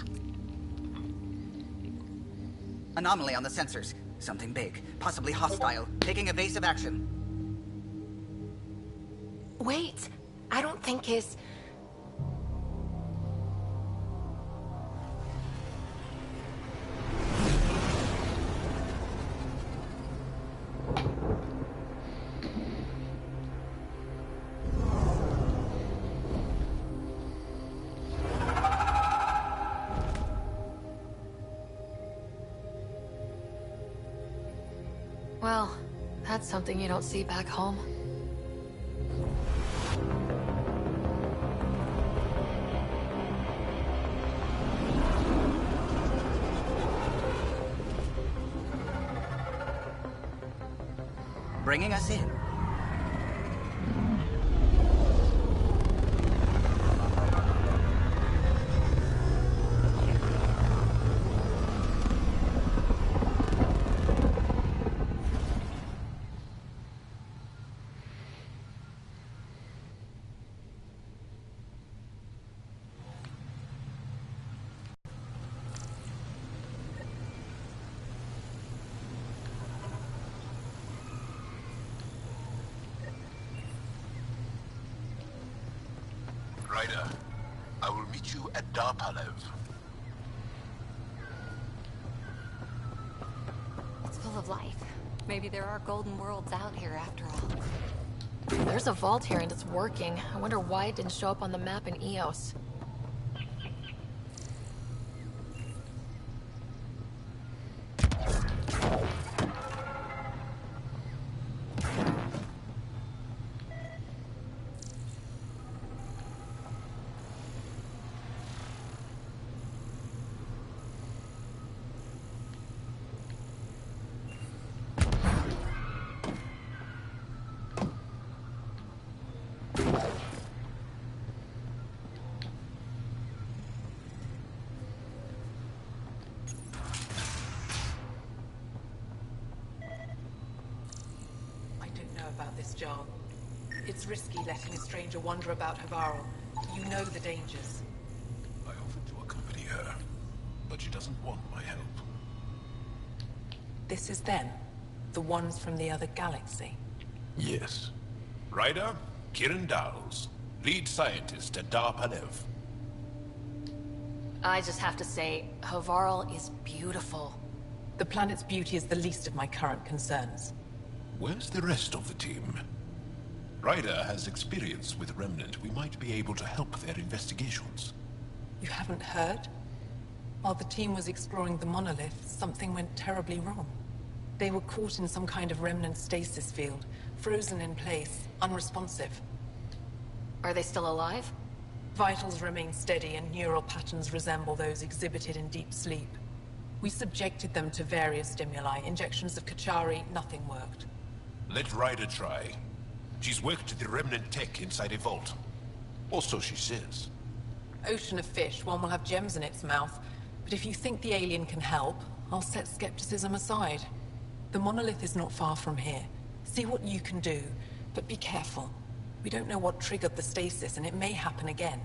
Anomaly on the sensors. Something big, possibly hostile, taking evasive action. Wait, I don't think his... Well, that's something you don't see back home. Bringing us in. Ryder, I will meet you at Darpalev. It's full of life. Maybe there are golden worlds out here after all. There's a vault here and it's working. I wonder why it didn't show up on the map in EOS. About this, John. It's risky letting a stranger wander about Havarl. You know the dangers. I offered to accompany her, but she doesn't want my help. This is them? The ones from the other galaxy? Yes. Ryder, Kiran Dowles, lead scientist at Darpalev. I just have to say, Havarl is beautiful. The planet's beauty is the least of my current concerns. Where's the rest of the team? Ryder has experience with Remnant. We might be able to help their investigations. You haven't heard? While the team was exploring the monolith, something went terribly wrong. They were caught in some kind of Remnant stasis field, frozen in place, unresponsive. Are they still alive? Vitals remain steady and neural patterns resemble those exhibited in deep sleep. We subjected them to various stimuli, injections of Kachari, nothing worked. Let Ryder try. She's worked the Remnant tech inside a vault. Or so she says. ocean of fish, one will have gems in its mouth. But if you think the alien can help, I'll set skepticism aside. The monolith is not far from here. See what you can do, but be careful. We don't know what triggered the stasis, and it may happen again.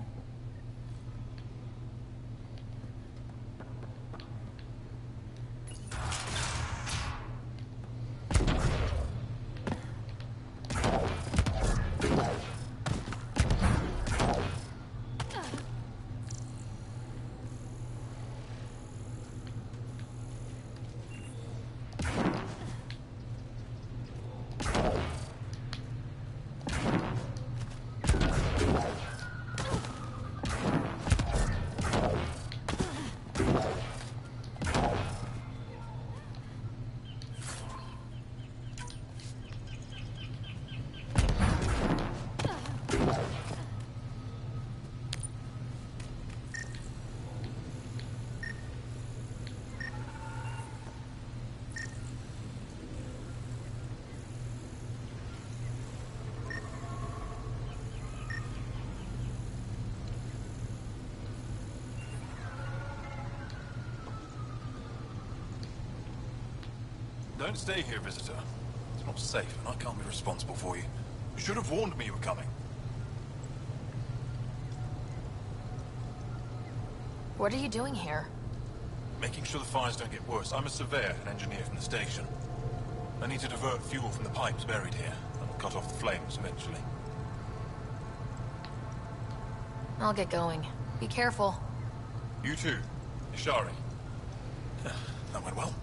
Don't stay here, visitor. It's not safe, and I can't be responsible for you. You should have warned me you were coming. What are you doing here? Making sure the fires don't get worse. I'm a surveyor and engineer from the station. I need to divert fuel from the pipes buried here. That'll cut off the flames eventually. I'll get going. Be careful. You too, Ishari. That went well.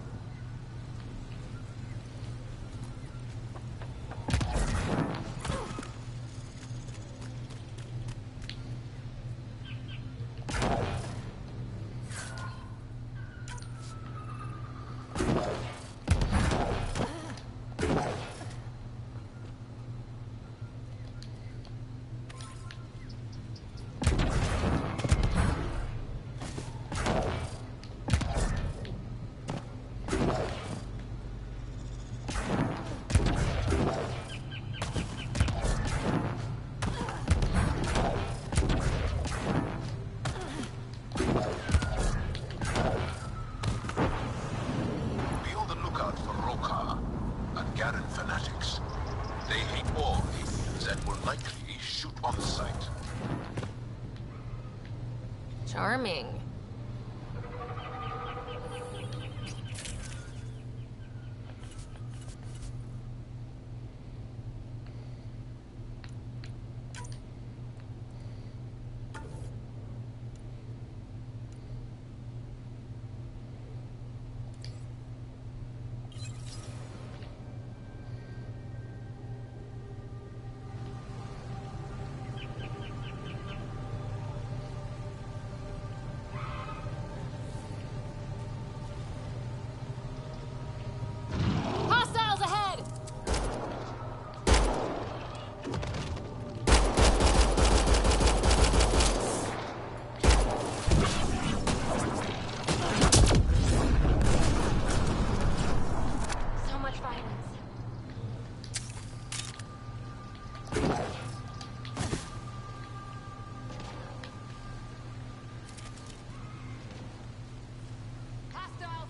Charming. Hostiles ahead! So much violence. Hostiles!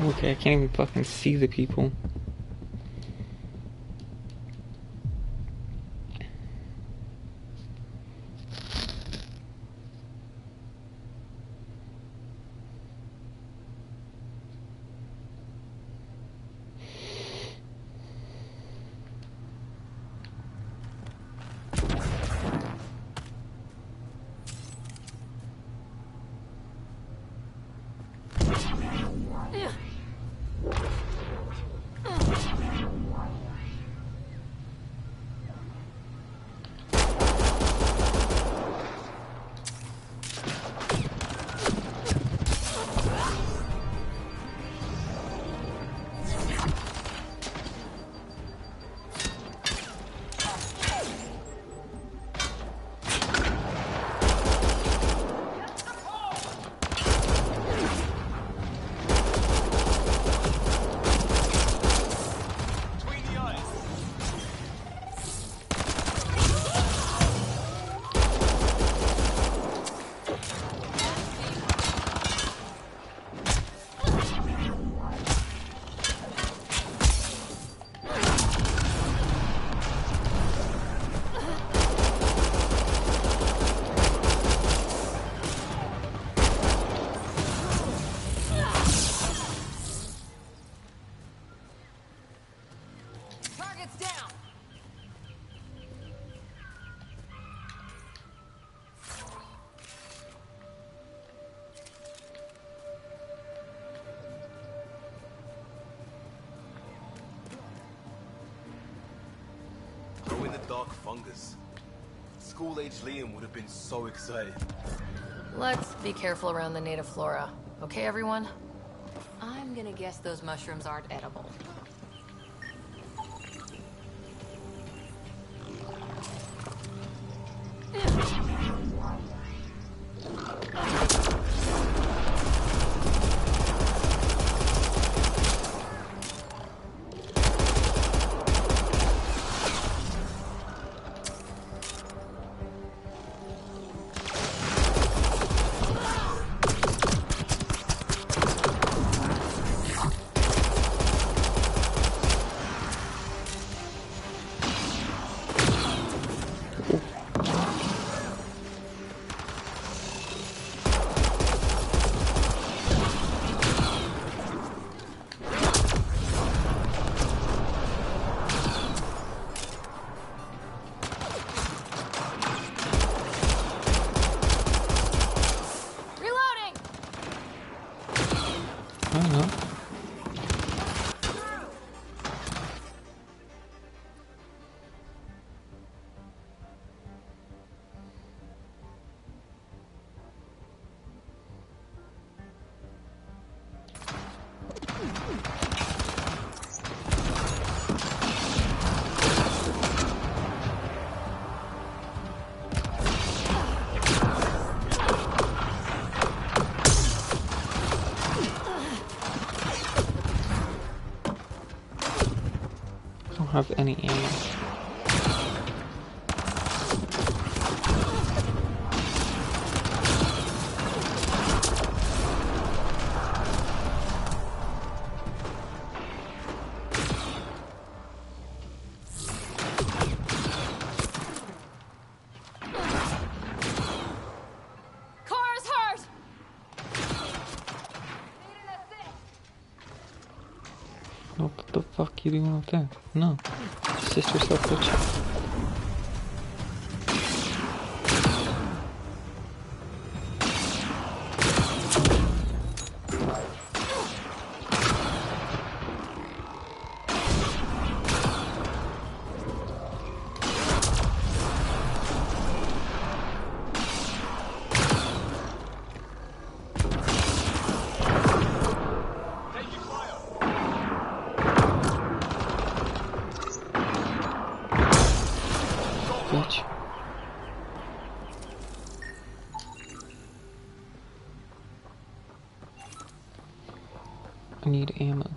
Okay, I can't even fucking see the people. dark fungus. School-age Liam would have been so excited. Let's be careful around the native flora. Okay, everyone? I'm gonna guess those mushrooms aren't edible. Have any ammo. Car's hurt! What the fuck you doing up there? No. Assist yourself, bitch. Bitch. I need ammo.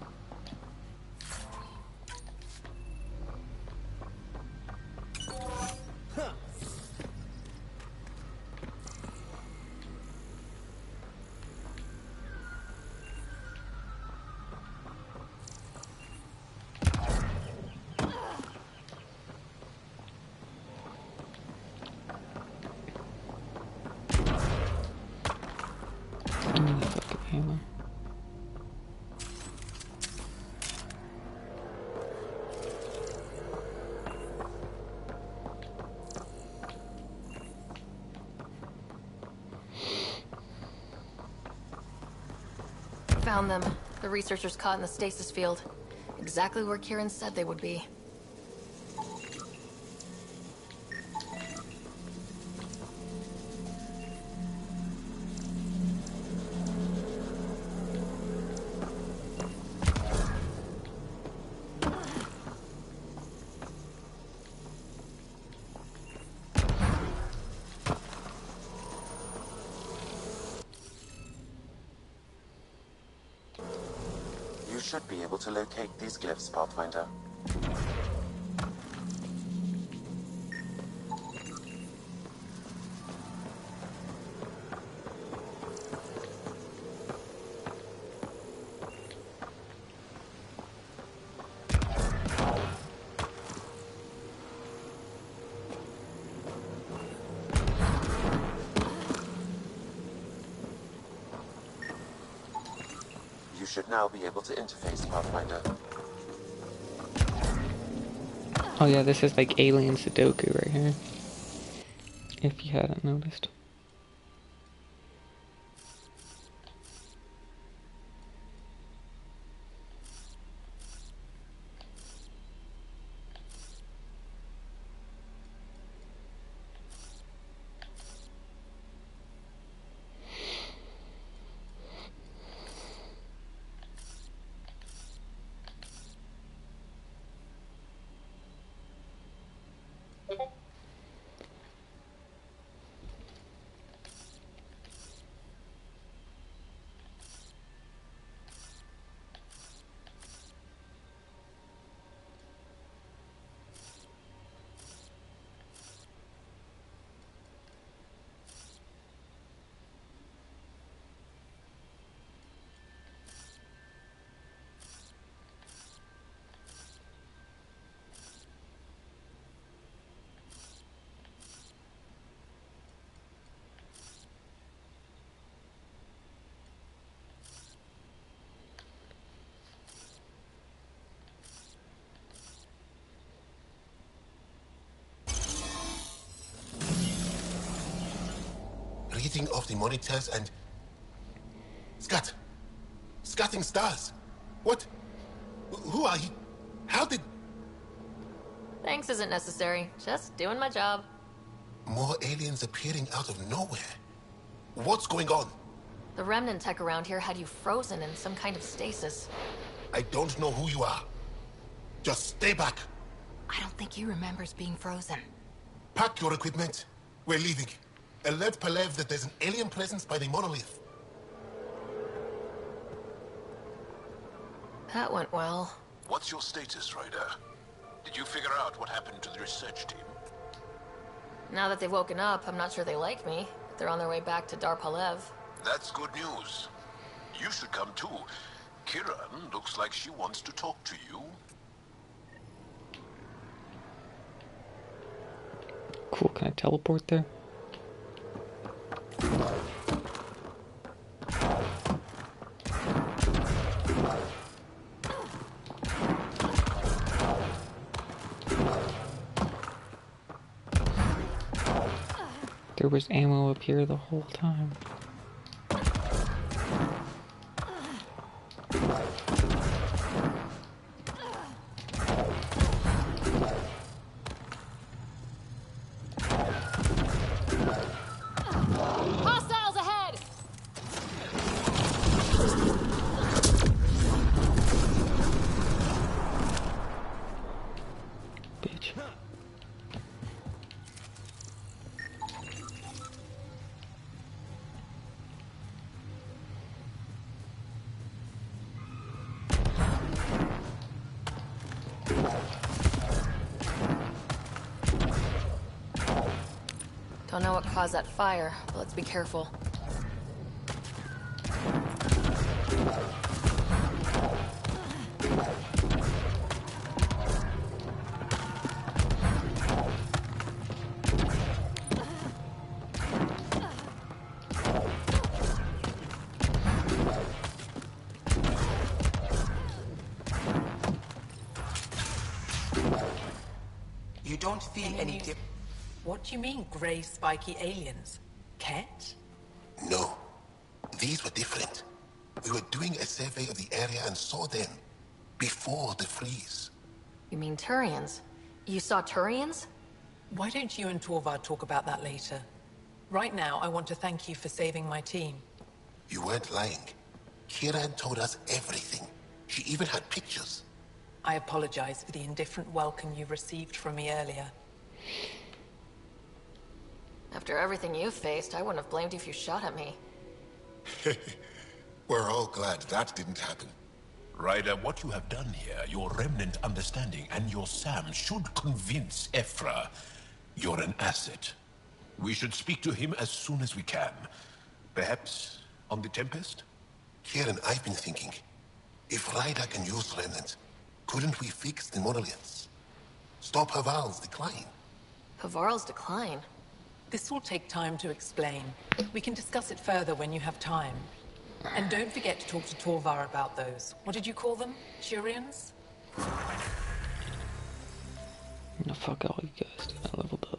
I need fucking ammo. Found them. The researchers caught in the stasis field. Exactly where Kieran said they would be. You should be able to locate these glyphs, Pathfinder. You should now be able to interface, Pathfinder. Oh yeah, this is like Alien Sudoku right here. If you hadn't noticed. reading of the monitors and... Scatting stars. What? Who are you? How did... Thanks isn't necessary. Just doing my job. More aliens appearing out of nowhere. What's going on? The remnant tech around here had you frozen in some kind of stasis. I don't know who you are. Just stay back. I don't think he remembers being frozen. Pack your equipment. We're leaving. Alert Palev that there's an alien presence by the monolith. That went well. What's your status, Ryder? Did you figure out what happened to the research team? Now that they've woken up, I'm not sure they like me. They're on their way back to Dar Palev. That's good news. You should come too. Kiran looks like she wants to talk to you. Cool, can I teleport there? There was ammo up here the whole time. Hostiles ahead! Bitch. Don't know what caused that fire, but let's be careful. You don't feel any dip. What do you mean, grey, spiky aliens? Ket? No. These were different. We were doing a survey of the area and saw them. Before the freeze. You mean Turians? You saw Turians? Why don't you and Torvar talk about that later? Right now, I want to thank you for saving my team. You weren't lying. Kiran told us everything. She even had pictures. I apologize for the indifferent welcome you received from me earlier. After everything you faced, I wouldn't have blamed you if you shot at me. We're all glad that didn't happen. Ryder, what you have done here, your remnant understanding and your Sam should convince Ephra you're an asset. We should speak to him as soon as we can. Perhaps on the Tempest? Kieran, I've been thinking. If Ryder can use remnant, couldn't we fix the monoliths? Stop Haval's decline? Havarl's decline? This will take time to explain. We can discuss it further when you have time. And don't forget to talk to Torvar about those. What did you call them? Turians? No, fuck all you guys. I leveled up.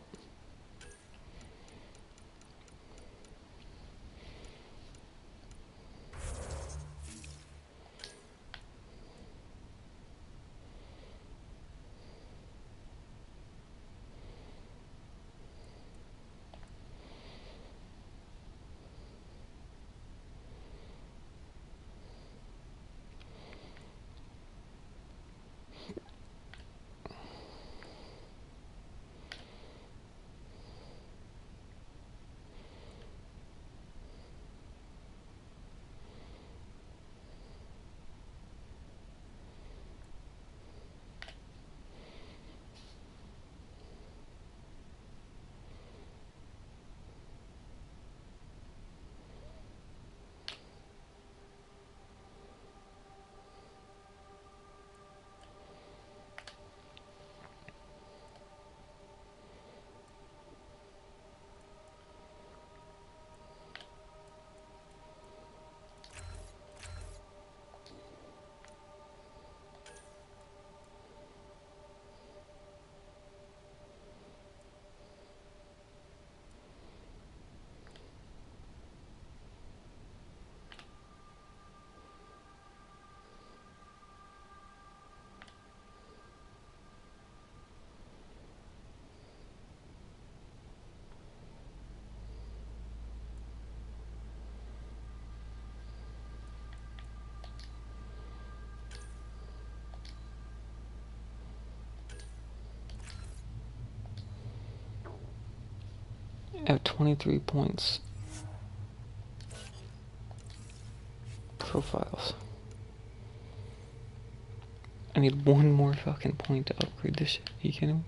I have 23 points. Profiles. I need one more fucking point to upgrade this shit. Are you kidding me?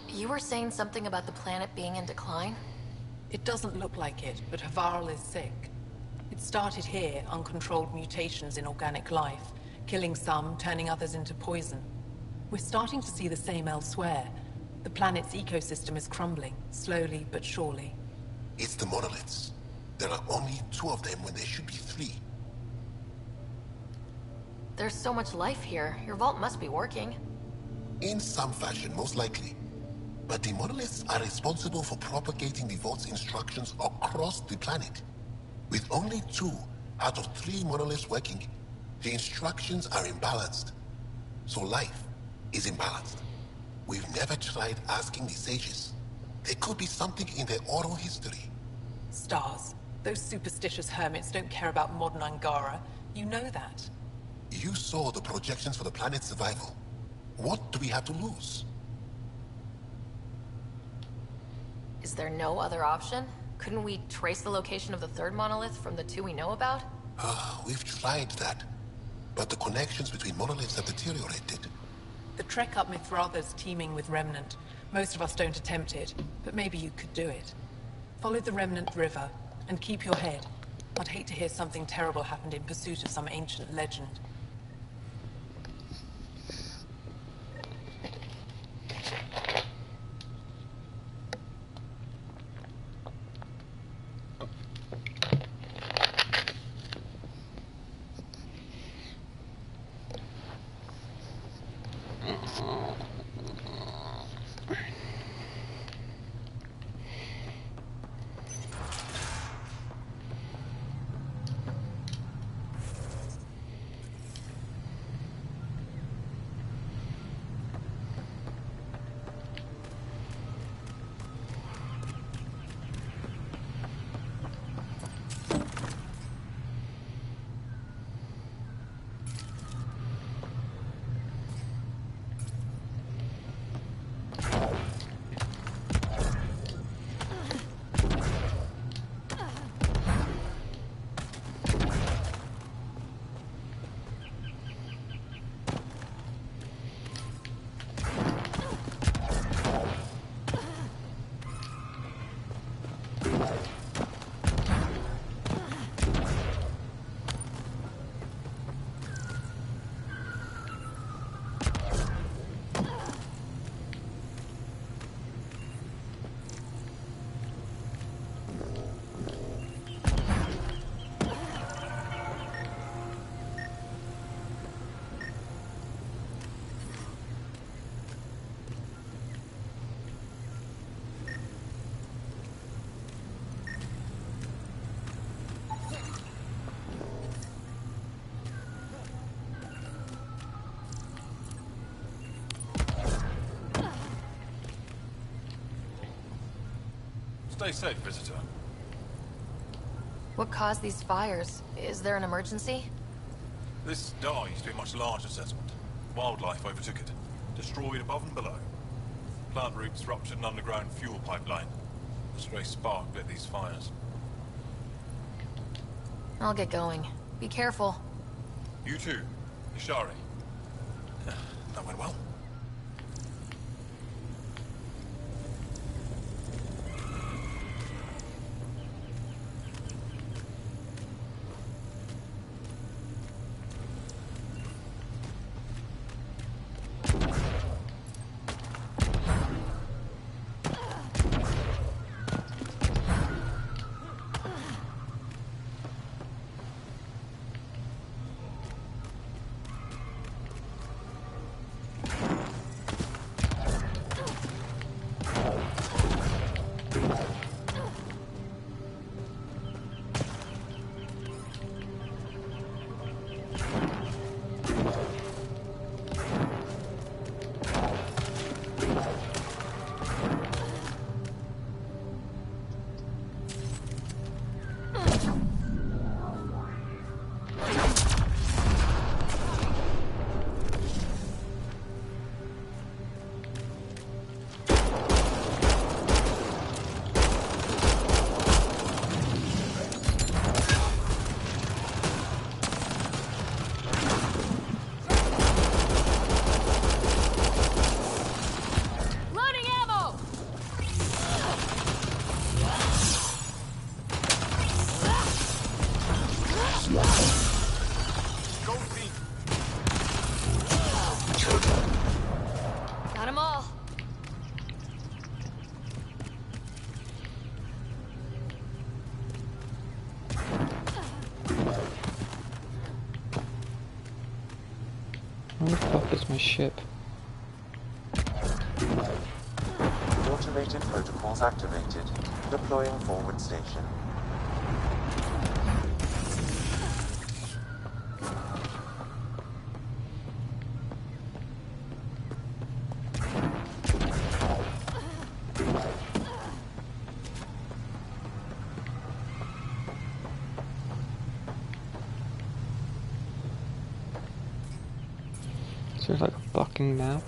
You were saying something about the planet being in decline? It doesn't look like it, but Havarl is sick. It started here, uncontrolled mutations in organic life, killing some, turning others into poison. We're starting to see the same elsewhere. The planet's ecosystem is crumbling, slowly but surely. It's the monoliths. There are only 2 of them when there should be 3. There's so much life here. Your vault must be working. In some fashion, most likely. But the monoliths are responsible for propagating the vault's instructions across the planet. With only 2 out of 3 monoliths working, the instructions are imbalanced. So life is imbalanced. We've never tried asking the sages. There could be something in their oral history. Stars. Those superstitious hermits don't care about modern Angara. You know that. You saw the projections for the planet's survival. What do we have to lose? Is there no other option? Couldn't we trace the location of the 3rd monolith from the 2 we know about? We've tried that. But the connections between monoliths have deteriorated. The trek up Mithratha's teeming with Remnant. Most of us don't attempt it, but maybe you could do it. Follow the Remnant River, and keep your head. I'd hate to hear something terrible happened in pursuit of some ancient legend. Stay safe, visitor. What caused these fires? Is there an emergency? This star used to be a much larger settlement. Wildlife overtook it, destroyed above and below. Plant roots ruptured an underground fuel pipeline. A stray spark lit these fires. I'll get going. Be careful. You too, Ishari. That went well. Where's my ship? Automated protocols activated. Deploying forward station. Is there like a fucking map?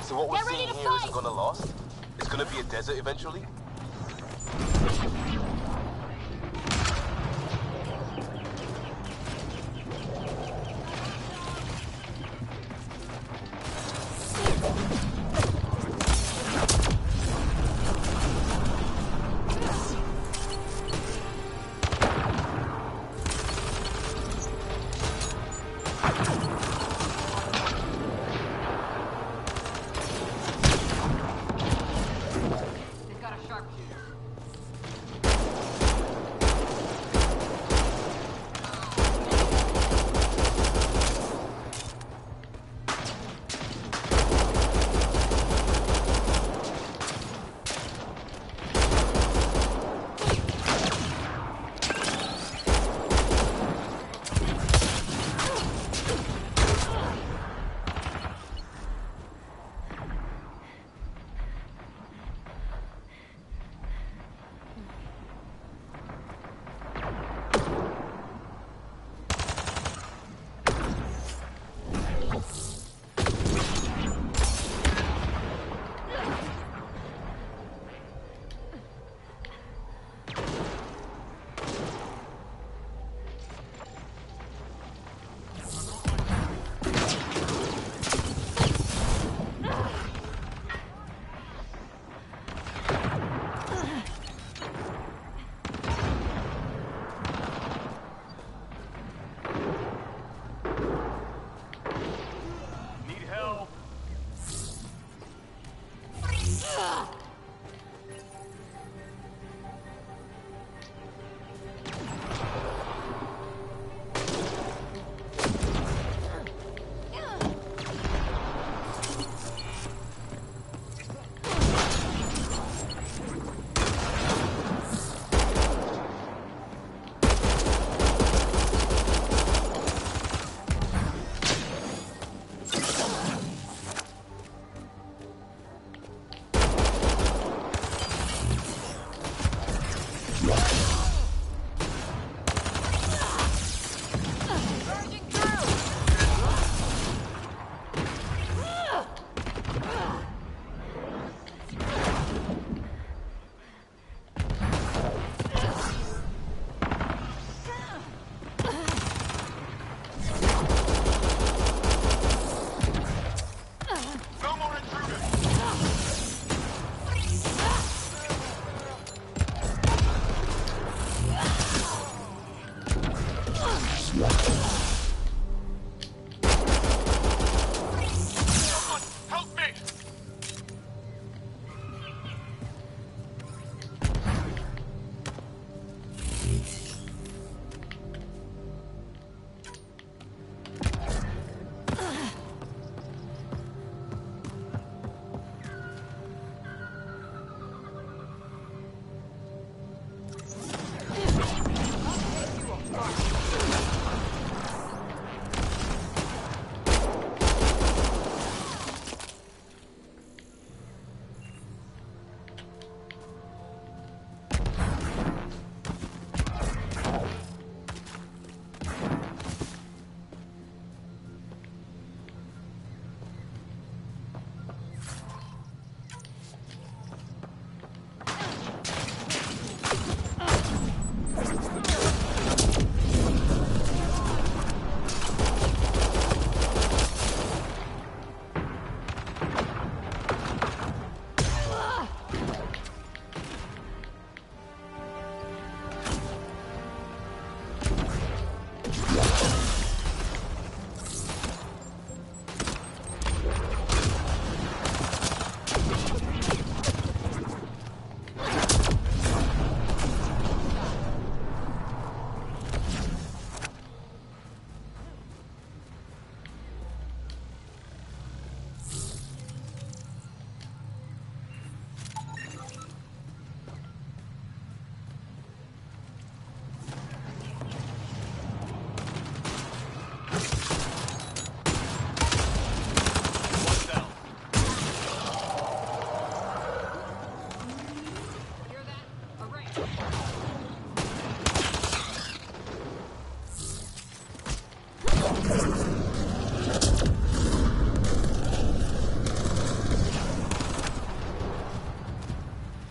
So what we're seeing here isn't gonna last? It's gonna be a desert eventually?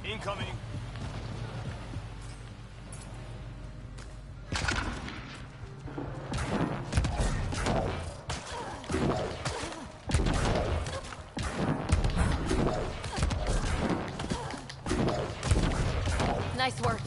Incoming. Nice work.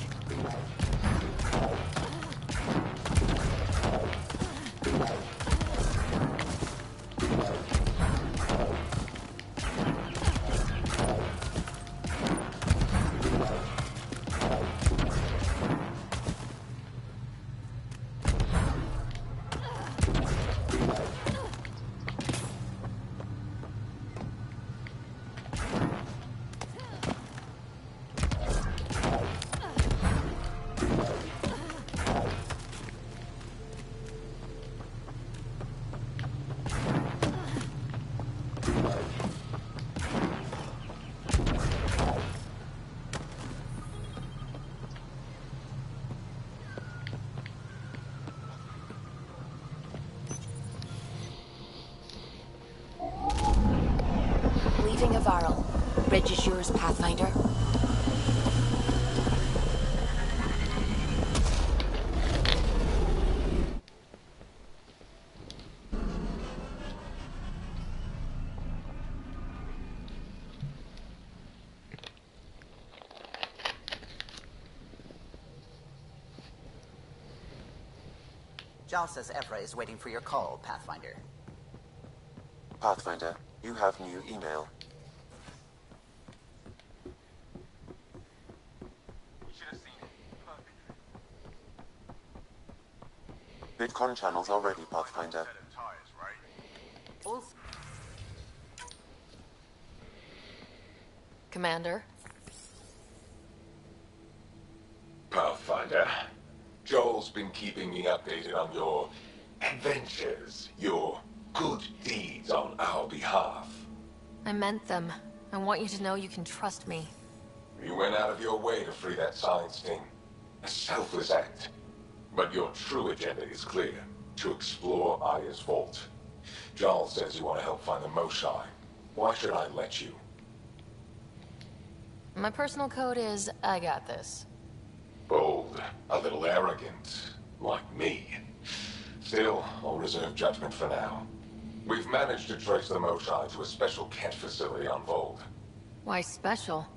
Leaving Avarl. Bridge is yours, Pathfinder. Jal says Evra is waiting for your call, Pathfinder. Pathfinder, you have new email. Bitcoin channels are ready, Pathfinder. Commander. Pathfinder, Joel's been keeping me updated on your adventures, your good deeds on our behalf. I meant them. I want you to know you can trust me. You went out of your way to free that science team. A selfless act. But your true agenda is clear. To explore Aya's vault. Jarl says you want to help find the Moshai. Why should I let you? My personal code is, I got this. Bold. A little arrogant. Like me. Still, I'll reserve judgment for now. We've managed to trace the Moshai to a special Kent facility on Vold. Why special?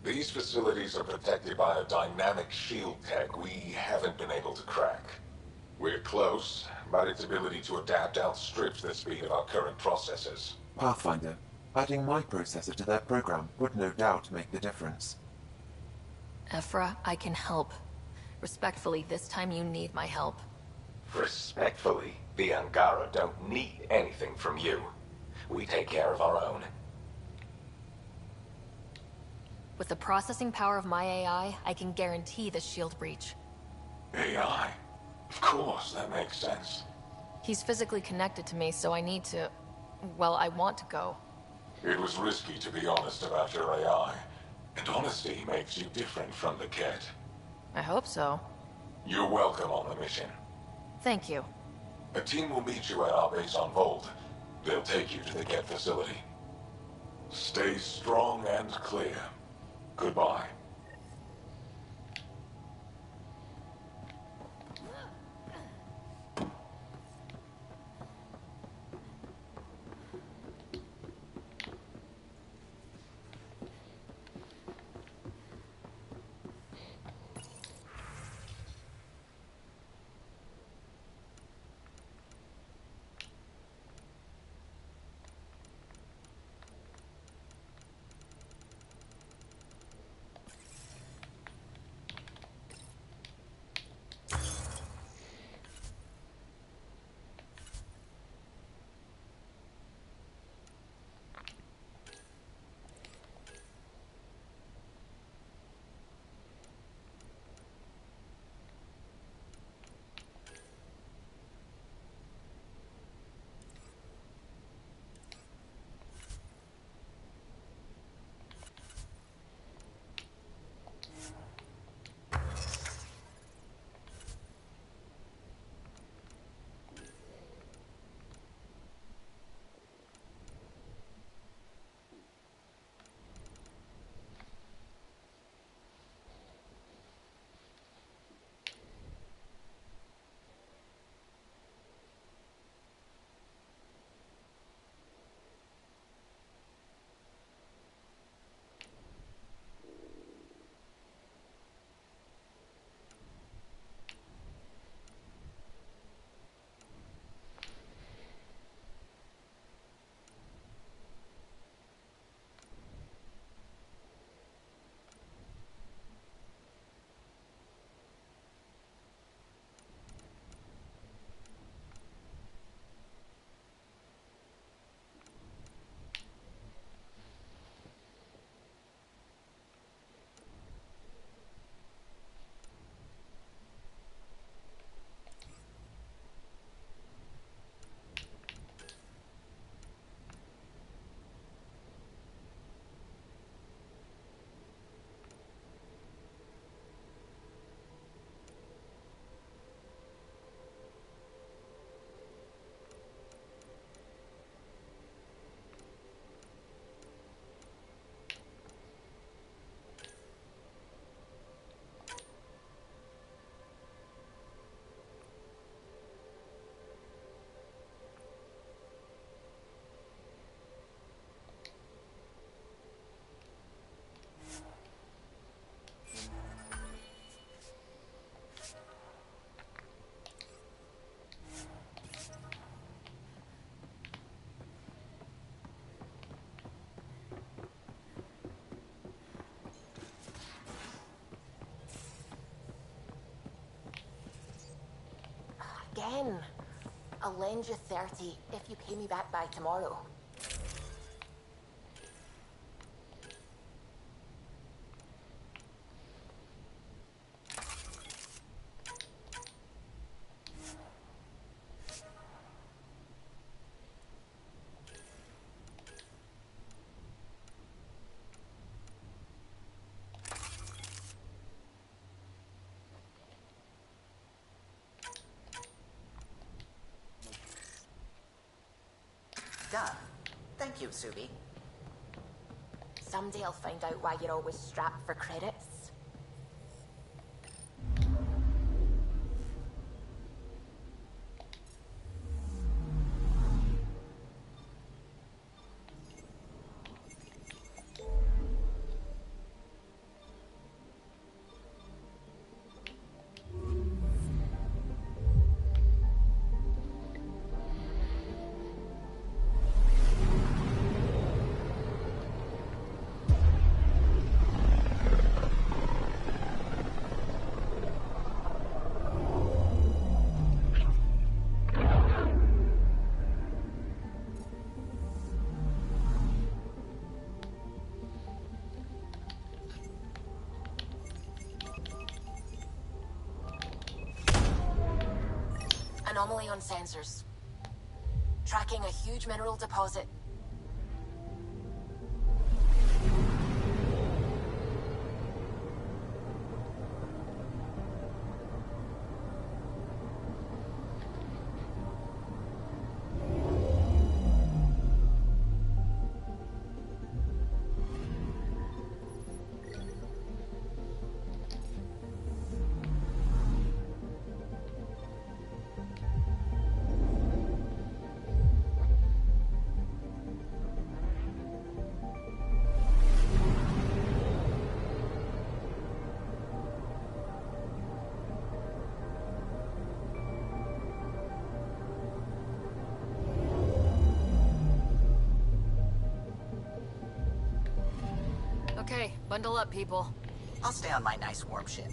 These facilities are protected by a dynamic shield tech we haven't been able to crack. We're close, but its ability to adapt outstrips the speed of our current processors. Pathfinder, adding my processor to their program would no doubt make the difference. Ephra, I can help. Respectfully, this time you need my help. Respectfully, the Angara don't need anything from you. We take care of our own. With the processing power of my AI, I can guarantee the shield breach. AI? Of course, that makes sense. He's physically connected to me, so I need to... well, I want to go. It was risky to be honest about your AI. And honesty makes you different from the Ket. I hope so. You're welcome on the mission. Thank you. A team will meet you at our base on Vold. They'll take you to the Ket facility. Stay strong and clear. Goodbye. 10. I'll lend you 30 if you pay me back by tomorrow. Done. Thank you, Subi. Someday I'll find out why you're always strapped for credits. Anomaly on sensors. Tracking a huge mineral deposit. Okay, bundle up, people. I'll stay on my nice warp ship.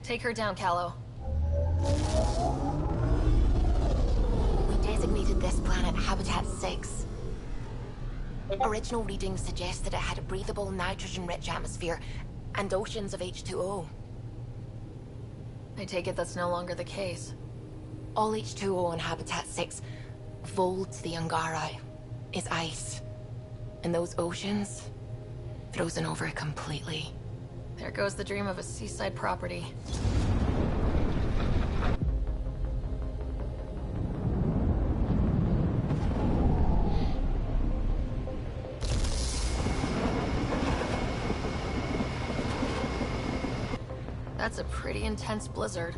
Take her down, Callow. We designated this planet Habitat 6. Original readings suggest that it had a breathable, nitrogen-rich atmosphere and oceans of H2O. I take it that's no longer the case. All H2O on Habitat 6, vold to the Angara, is ice. And those oceans, frozen over completely. There goes the dream of a seaside property. That's a pretty intense blizzard.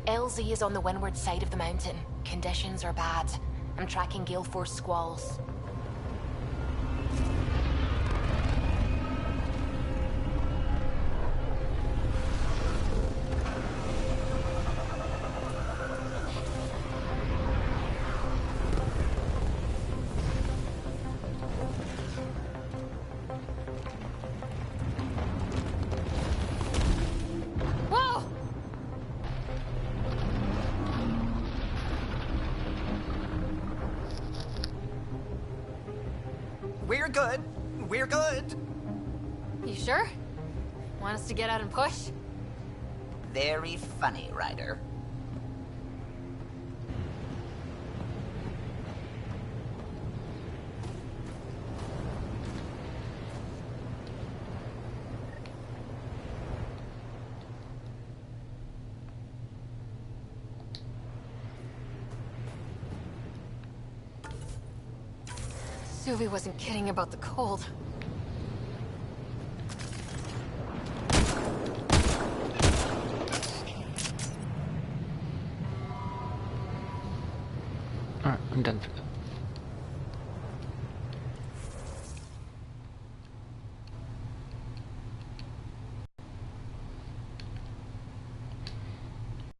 LZ is on the windward side of the mountain. Conditions are bad. I'm tracking gale force squalls. We're good. We're good. You sure? Want us to get out and push? Very funny, Ryder. Suvi wasn't kidding about the cold. Alright, I'm done for that.